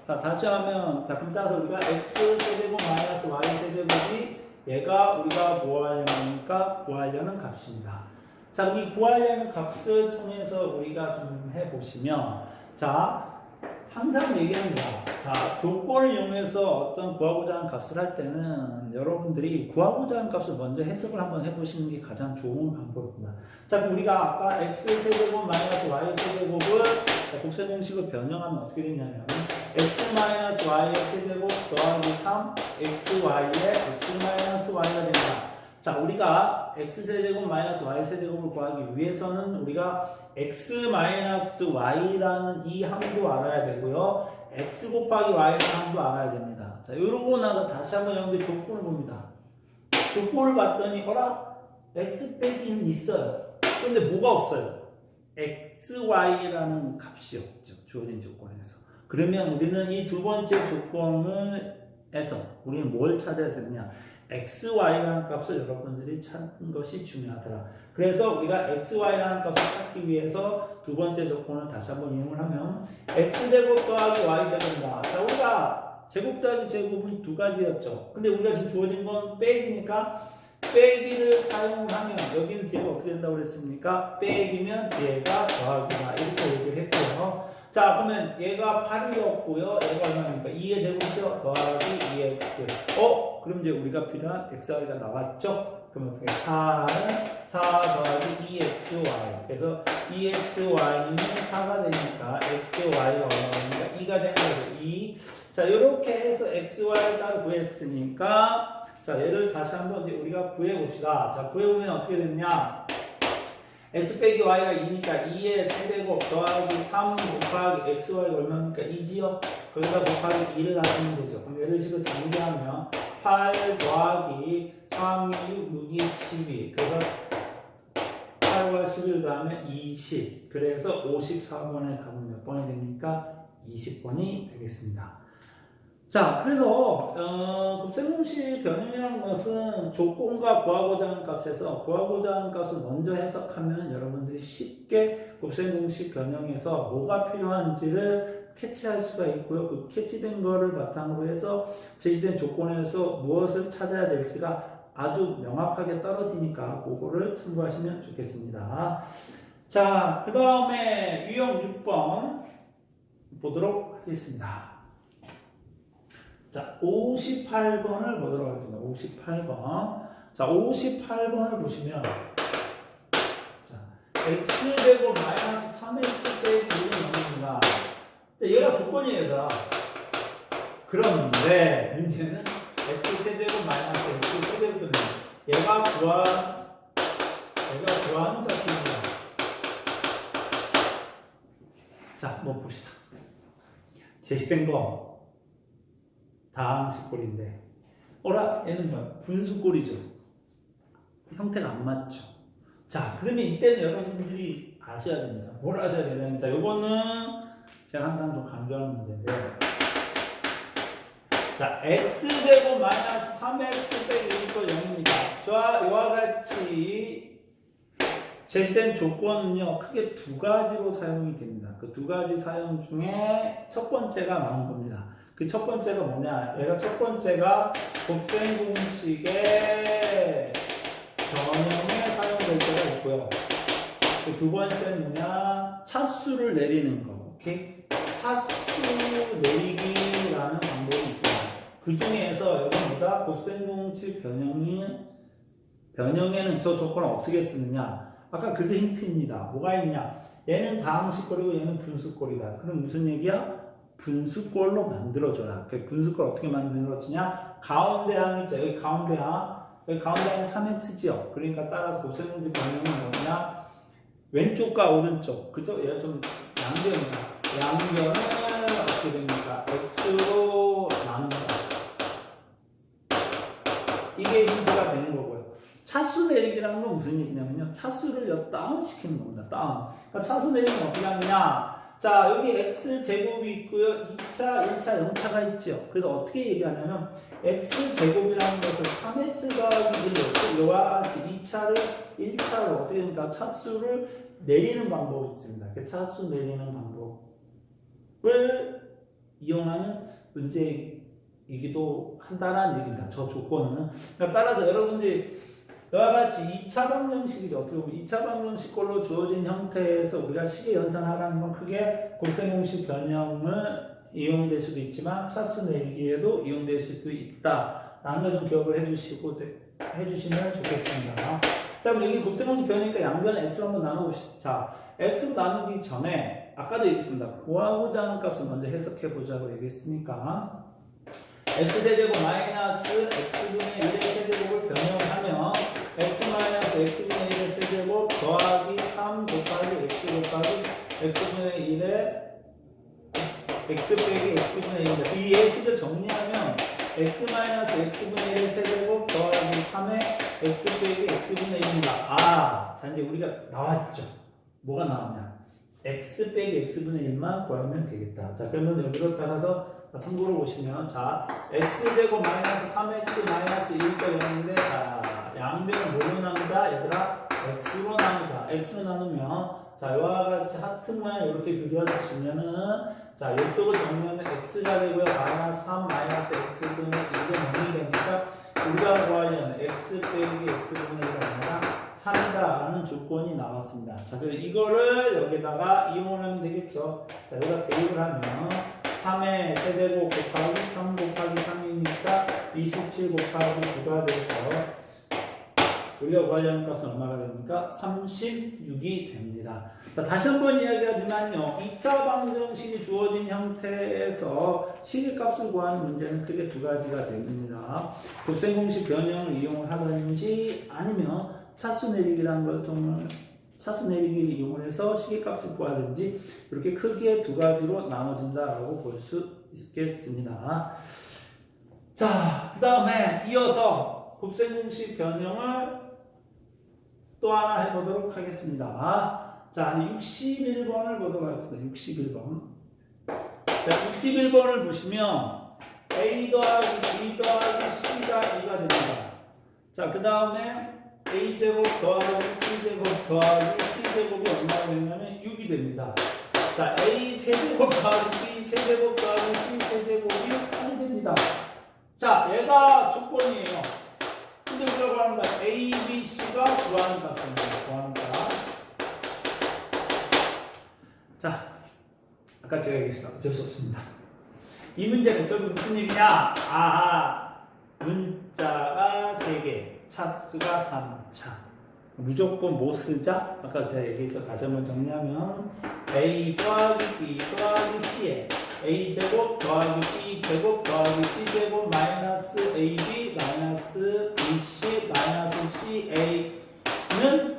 [SPEAKER 1] 자, 다시 하면, 자, 그럼 따라서 우리가 x 세제곱 마이너스 y 세제곱이 얘가 우리가 뭐 하려니까 구하려는 값입니다. 자, 그럼 이 구하려는 값을 통해서 우리가 좀 해보시면, 자, 항상 얘기합니다. 자, 조건을 이용해서 어떤 구하고자 하는 값을 할 때는 여러분들이 구하고자 하는 값을 먼저 해석을 한번 해보시는 게 가장 좋은 방법입니다. 자, 그럼 우리가 아까 x 세제곱 마이너스 y 세제곱을 곱셈 공식을 변형하면 어떻게 되냐면 x 마이너스 y의 세제곱 더하기 3 xy의 x 마이너스 y가 됩니다. 자, 우리가 x 세제곱 마이너스 y 세제곱을 구하기 위해서는 우리가 x 마이너스 y라는 이 함도 알아야 되고요. x 곱하기 y라는 함도 알아야 됩니다. 자, 이러고 나서 다시 한번 여러분들 조건을 봅니다. 조건을 봤더니 x 빼기는 있어요. 근데 뭐가 없어요? xy라는 값이 없죠. 주어진 조건에서. 그러면 우리는 이 두 번째 조건에서 우리는 뭘 찾아야 되느냐? xy라는 값을 여러분들이 찾는 것이 중요하더라. 그래서 우리가 xy라는 값을 찾기 위해서 두 번째 조건을 다시 한번 이용을 하면 x제곱 더하기 y제곱이다. 자, 우리가 제곱 더하기 제곱은 두 가지였죠. 근데 우리가 지금 주어진 건 빼기니까 빼기를 사용을 하면 여기는 뒤에가 어떻게 된다고 그랬습니까? 빼기면 뒤에가 더하기다. 이렇게 얘기를 했고요. 자, 그러면 얘가 8이었고요. 얘가 얼마입니까? 2의 제곱이죠. 더하기 2x. 그럼 이제 우리가 필요한 xy가 나왔죠? 그럼 어떻게? 8은 4 더하기 2xy. 그래서 2xy는 4가 되니까 xy가 얼마입니까? 2가 되는 거죠. 2. 자, 이렇게 해서 xy를 따로 구했으니까 자, 얘를 다시 한번 우리가 구해봅시다. 자, 구해보면 어떻게 되느냐? x 빼기 y가 2니까 2의 세제곱 더하기 3 곱하기 xy가 얼마입니까? 2지요? 거기다 곱하기 2를 하시면 되죠. 그럼 얘를 식을 전개하면 8 더하기 3, 6, 6이 12. 그래서 8과 11 다음에 20. 그래서 54번의 답은 몇 번이 됩니까? 20번이 되겠습니다. 자, 그래서 곱셈 공식 변형이라는 것은 조건과 구하고자 하는 값에서 구하고자 하는 값을 먼저 해석하면 여러분들이 쉽게 곱셈 공식 변형에서 뭐가 필요한지를 캐치할 수가 있고요. 그 캐치된 거를 바탕으로 해서 제시된 조건에서 무엇을 찾아야 될지가 아주 명확하게 떨어지니까 그거를 참고하시면 좋겠습니다. 자, 그 다음에 유형 6번 보도록 하겠습니다. 자, 58번을 보도록 하겠습니다. 58번. 자, 58번을 보시면, 자, x제곱 마이너스 3x 빼기 1은 0입니다. 얘가 조건이에요, 얘가. 그런데, 문제는 x세제곱 마이너스 x세제곱은 얘가 구한 내가 좋아하는 값입니다. 자, 한번 봅시다. 제시된 거 다항식꼴인데 어라? 얘는 뭐야? 분수꼴이죠. 형태가 안 맞죠. 자, 그러면 이때는 여러분들이 아셔야 됩니다. 뭘 아셔야 되냐면, 자, 요거는 제가 항상 좀 강조하는 문제인데, 자, x제곱 마이너스 3x 빼기 1거 0입니다. 자, 이와 같이 제시된 조건은요, 크게 두 가지로 사용이 됩니다. 그 두 가지 사용 중에 첫 번째가 나온 겁니다. 그 첫 번째가 뭐냐? 얘가 첫 번째가 곱셈 공식의 변형에 사용될 때가 있고요. 그 두 번째는 뭐냐? 차수를 내리는 거. 오케이? 차수 내리기라는 방법이 있습니다. 그 중에서 여기보다 곱셈 공식 변형에는 저 조건을 어떻게 쓰느냐? 아까 그게 힌트입니다. 뭐가 있냐? 얘는 다항식꼴이고 얘는 분수꼴이다. 그럼 무슨 얘기야? 분수꼴로 만들어줘라. 그 분수꼴 어떻게 만들어주냐? 가운데 항이죠. 여기 가운데 항. 여기 가운데 항이 3x지요. 그러니까 따라서 곱셈 공식 변형은 뭐냐? 왼쪽과 오른쪽. 그죠? 얘가 좀 양변이다. 양변은 어떻게 됩니까? x로 나눕니다. 이게 힌트가 되는 거고요. 차수 내리기라는 건 무슨 얘기냐면요. 차수를 다운 시키는 겁니다. 다운. 그러니까 차수 내리기는 어떻게 하느냐. 자, 여기 x제곱이 있고요. 2차, 1차, 0차가 있죠. 그래서 어떻게 얘기하냐면 x제곱이라는 것을 3x 더하기 1로 이와 같이 2차를 1차로 어떻게 됩니까? 차수를 내리는 방법이 있습니다. 그 차수 내리는 방법을 이용하는 문제이기도 한다는 얘기입니다. 저 조건은. 그러니까 따라서 여러분들이 이와 같이 2차 방정식이죠. 어떻게 보면 2차 방정식꼴로 주어진 형태에서 우리가 식의 연산하라는 건 크게 곱셈 공식 변형을 이용될 수도 있지만 차수 내리기에도 이용될 수도 있다라는 걸 좀 기억을 해주시면 좋겠습니다. 자, 그럼 여기 곱셈 공식 변형이니까 양변을 x로 한번 나눠봅시다. 자, x로 나누기 전에 아까도 얘기했습니다. 구하고자 하는 값을 먼저 해석해 보자고 얘기했으니까 x세제곱 마이너스 x분의 1의 세제곱을 변형하면 x 마이너스 x분의 1의 세제곱 더하기 3 곱하기 x 곱하기 x분의 1의 x 빼기 x분의 1입니다. 이 예식을 정리하면 x 마이너스 x분의 1의 세제곱 더하기 3의 x 빼기 x분의 1입니다. 아, 자 이제 우리가 나왔죠. 뭐가 나왔냐? x 빼기 x분의 1만 구하면 되겠다. 자, 그러면 여기로 따라서 참고로 보시면, 자, x제곱 마이너스 3x 마이너스 1가 되는데, 자, 양변을 뭘로 나누자? 얘들아, x로 나누자. x로 나누면, 자, 이와 같이 하트 모양 이렇게 그려주시면은, 자, 이쪽을 정리하면 x가 되고요. 마이너스 3 마이너스 x분의 1이 정리 되니까, 우리가 구하려는 x 빼기 x분의 1이 아니라 3이다라는 조건이 나왔습니다. 자, 그래서 이거를 여기다가 이용을 하면 되겠죠. 자, 여기다 대입을 하면, 3의 세제곱 곱하기 3 곱하기 3이니까 27 곱하기 9가 돼서 우리가 구하려는 값은 얼마가 됩니까? 36이 됩니다. 자, 다시 한번 이야기하지만요. 2차 방정식이 주어진 형태에서 시계값을 구하는 문제는 크게 두 가지가 됩니다. 곱셈 공식 변형을 이용을 하든지 아니면 차수 내리기라는 걸 통해 차수 내리기를 이용을 해서 시계값을 구하든지 이렇게 크게 두 가지로 나눠진다라고 볼 수 있겠습니다. 자, 그 다음에 이어서 곱셈 공식 변형을 또 하나 해보도록 하겠습니다. 자, 61번을 보도록 하겠습니다. 61번. 자, 61번을 보시면 a 더하기 b 더하기 c가 2가 됩니다. 자, 그 다음에 a제곱 더하기 b제곱 더하기 c제곱이 얼마가 되냐면 6이 됩니다. 자, a 세제곱 더하기 b 세제곱 더하기 c 세제곱이 8이 됩니다. 자, 얘가 조건이에요. 근데 우리가 구하는 건 a, b, c가 구하는 값입니다. 구하는 값. 자, 아까 제가 얘기했지만 어쩔 수 없습니다. 이 문제는 결국 무슨 얘기냐? 문자가 3개. 차수가 3차. 무조건 못 쓰자? 아까 제가 얘기했죠. 다시 한번 정리하면 a 더하기 b 더하기 c에 a제곱 더하기 b제곱 더하기 c제곱 마이너스 ab 마이너스 bc 마이너스 ca는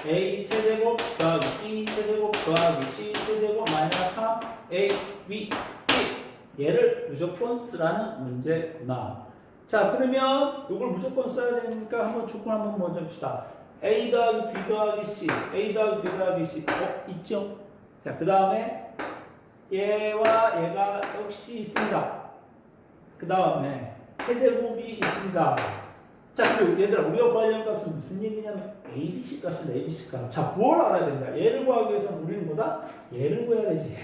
[SPEAKER 1] A 세제곱 더하기 B 세제곱 더하기 C 세제곱 마이너스 3 A, B, C 얘를 무조건 쓰라는 문제구나. 자, 그러면 이걸 무조건 써야 되니까 한번 조건 한번 먼저 봅시다. A 더하기 B 더하기 C, A 더하기 B 더하기 C 있죠? 자, 그 다음에 얘와 얘가 역시 있습니다. 그 다음에 세제곱이 있습니다. 자, 그리고 얘들아, 우리가 구하려는 값은 무슨 얘기냐면 ABC 값입니다. ABC 값. 자, 뭘 알아야 된다? 얘를 구하기 위해서는 우리는 뭐다? 얘를 구해야 되지.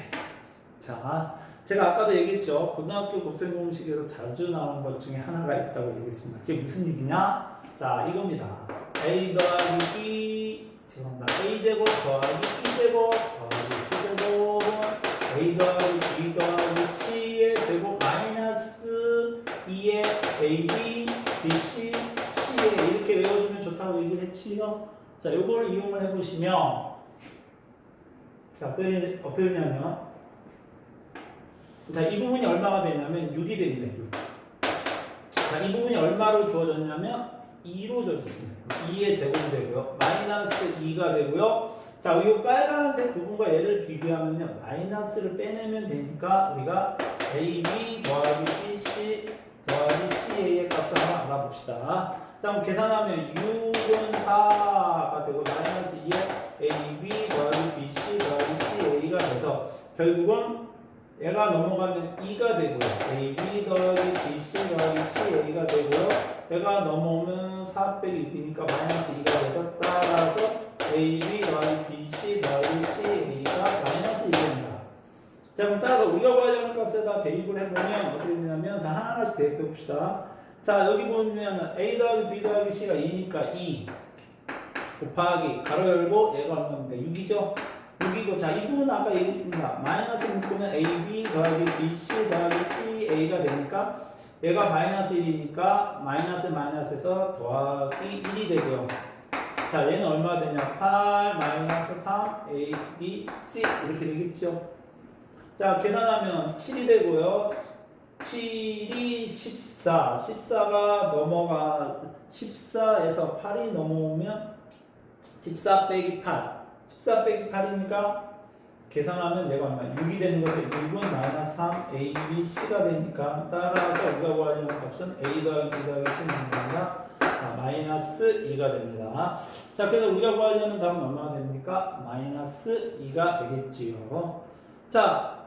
[SPEAKER 1] 자, 제가 아까도 얘기했죠. 고등학교 곱셈 공식에서 자주 나오는 것 중에 하나가 있다고 얘기했습니다. 그게 무슨 얘기냐? 자, 이겁니다. A 더하기 B, 죄송합니다. A 제곱 더하기 B 제곱 더하기 C 제곱은 A 더하기 B 더하기 C의 제곱 마이너스 2의 AB, BC, C에 이렇게 외워주면 좋다고 얘기를 했지요. 자, 요거를 이용을 해보시면 자, 어떻게 되냐면 자, 이 부분이 얼마가 되냐면 6이 됩니다. 6. 자, 이 부분이 얼마로 주어졌냐면 2로 주어졌습니다. 2의 제곱이 되고요. 마이너스 2가 되고요. 자, 이 빨간색 부분과 얘를 비교하면요. 마이너스를 빼내면 되니까 우리가 AB 더하기 BC 더하기 CA의 값을 한번 알아봅시다. 자, 그럼 계산하면 6은 4가 되고 마이너스 2에 AB 더하기 BC 더하기 CA가 돼서 결국은 얘가 넘어가면 2가 되고요. AB 더하기 BC 더하기 CA가 되고요. 얘가 넘어오면 4 빼기 6이니까 마이너스 2가 돼서 따라서 AB 더하기 BC 더하기 CA가 마이너스 2입니다. 자, 그럼 따라서 우리가 구하려는 값에다 대입을 해보면 어떻게 되냐면 자, 하나하나씩 대입해 봅시다. 자, 여기 보면 A 더하기 B 더하기 C가 2니까 2 곱하기 가로 열고 얘가 얼마입니까? 6이죠? 6이고 자, 이 부분은 아까 얘기했습니다. 마이너스 묶으면 AB 더하기 BC 더하기 CA가 되니까 얘가 마이너스 1이니까 마이너스 마이너스에서 더하기 1이 되고요. 자, 얘는 얼마 되냐? 8 마이너스 3 A, B, C 이렇게 되겠죠. 자, 계산하면 7이 되고요. 7이 14. 14가 넘어가 14에서 8이 넘어오면 14 빼기 8. 14 빼기 8이니까 계산하면 얘가 얼마? 6이 되는 거죠. 6은 마이너스 3 A, B, C가 되니까 따라서 우리가 구하려는 값은 A 더하기 B 더하기 C는 겁니다. 마이너스 2가 됩니다. 자, 그래서 우리가 구하려는 답은 얼마가 됩니까? 마이너스 2가 되겠지요. 자,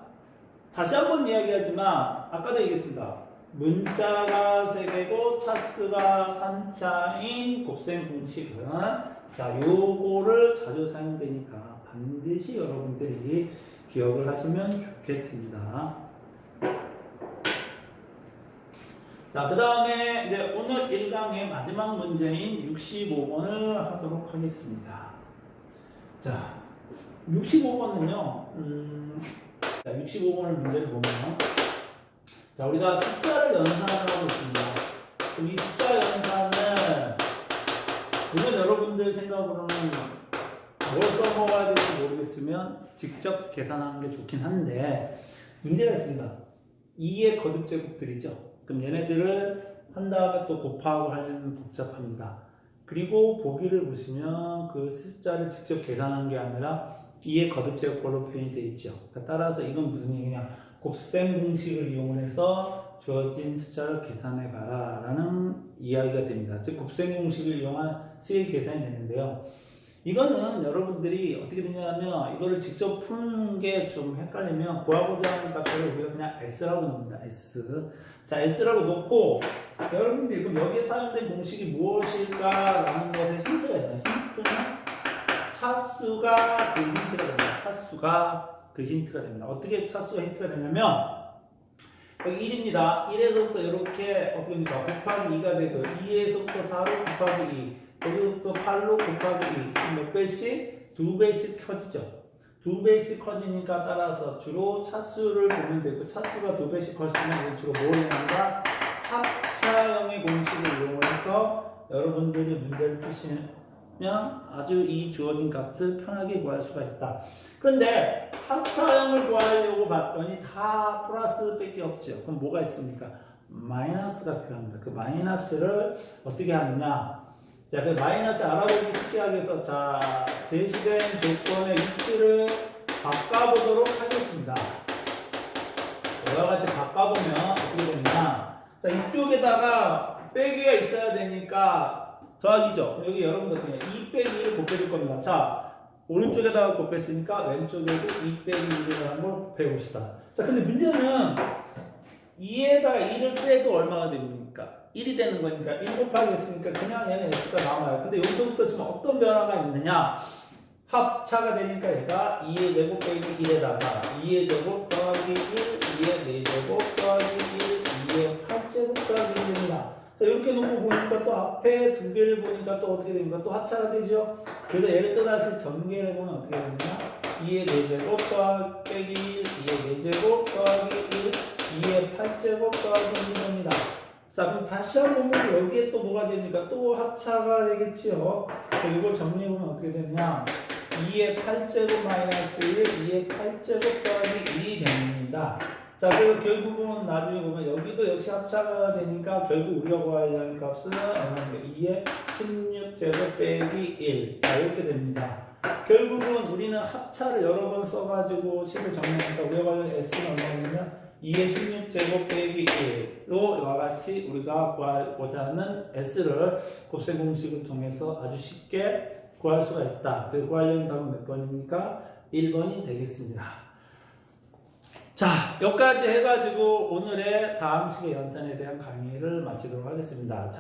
[SPEAKER 1] 다시 한번 이야기하지만 아까도 얘기했습니다. 문자가 3개고 차수가 3차인 곱셈 공식은 자, 요거를 자주 사용되니까 반드시 여러분들이 기억을 하시면 좋겠습니다. 자, 그 다음에 이제 오늘 1강의 마지막 문제인 65번을 하도록 하겠습니다. 자, 65번은요, 자, 65번을 문제를 보면, 자, 우리가 숫자를 연산을 하고 있습니다. 그럼 이 숫자 연산은, 물론 여러분들 생각으로는 뭘 써먹어야 될지 모르겠으면 직접 계산하는 게 좋긴 한데, 문제가 있습니다. 2의 거듭제곱들이죠. 그럼 얘네들을 한 다음에 또 곱하고 하려면 복잡합니다. 그리고 보기를 보시면 그 숫자를 직접 계산한 게 아니라 2의 거듭제곱으로 표현이 되어 있죠. 따라서 이건 무슨 얘기냐? 곱셈 공식을 이용해서 주어진 숫자를 계산해 봐라 라는 이야기가 됩니다. 즉 곱셈 공식을 이용한 수의 계산이 되는데요. 이거는 여러분들이 어떻게 되냐면 이거를 직접 푸는 게 좀 헷갈리면 구하고자 하는 값을 우리가 그냥 S라고 놓습니다. S. 자, S라고 놓고 여러분들이 그럼 여기에 사용된 공식이 무엇일까라는 것에 힌트가 있어요. 힌트는 차수가 그 힌트가 됩니다. 차수가 그 힌트가 됩니다. 어떻게 차수가 힌트가 되냐면 여기 1입니다. 1에서부터 이렇게 어떻게 됩니까? 곱하기 2가 되고 2에서부터 4로 곱하기 2 여기서부터 8로 곱하기 2 몇 배씩? 2배씩 커지죠. 2배씩 커지니까 따라서 주로 차수를 보면 되고 차수가 2배씩 커지면 주로 뭘 해낸다? 합차형의 공식을 이용해서 여러분들이 문제를 푸시면 아주 이 주어진 값을 편하게 구할 수가 있다. 그런데 합차형을 구하려고 봤더니 다 플러스 밖에 없죠. 그럼 뭐가 있습니까? 마이너스가 필요합니다. 그 마이너스를 어떻게 하느냐? 자, 그 마이너스 알아보기 쉽게 하기 위해서 자, 제시된 조건의 위치를 바꿔보도록 하겠습니다. 이와 같이 바꿔보면 어떻게 되냐. 자, 이쪽에다가 빼기가 있어야 되니까 더하기죠. 여기 여러분들 그냥 2 빼기 1을 곱해줄 겁니다. 자, 오른쪽에다가 곱했으니까 왼쪽에도 2 빼기 1이라는 걸 곱해봅시다. 자, 근데 문제는 2에다가 1을 빼도 얼마가 됩니까? 1이 되는 거니까 1 곱하기 했으니까 그냥 얘는 S가 나와요. 근데 여기서부터 지금 어떤 변화가 있느냐? 합차가 되니까 얘가 2의 제곱 빼기 1에다가 2의 제곱 더하기 1, 2의 4제곱 더하기 1, 2의 8제곱 더하기 1입니다. 자, 이렇게 놓고 보니까 또 앞에 두 개를 보니까 또 어떻게 됩니까? 또 합차가 되죠? 그래서 얘를 또다시 전개를 보면 어떻게 되느냐? 2의 4제곱 더하기 빼기 1, 2의 4제곱 더하기 1, 2의 8제곱 더하기 1입니다. 자, 그럼 다시 한번 보면 여기에 또 뭐가 됩니까? 또 합차가 되겠지요. 이걸 정리해보면 어떻게 되냐? 2의 8제곱 마이너스 1, 2의 8제곱 더하기 1이 됩니다. 자, 그래서 결국은 나중에 보면 여기도 역시 합차가 되니까 결국 우리가 구하려는 하는 값은 얼마입니까? 2의 16제곱 빼기 1. 자, 이렇게 됩니다. 결국은 우리는 합차를 여러 번 써가지고 식을 정리하니까 우리가 구하려는 S는 얼마냐면 2의 16제곱 빼기 1로 이와 같이 우리가 구하고자 하는 S를 곱셈 공식을 통해서 아주 쉽게 구할 수가 있다. 그 구하려는 답은 몇 번입니까? 1번이 되겠습니다. 자, 여기까지 해가지고 오늘의 다항식의 연산에 대한 강의를 마치도록 하겠습니다.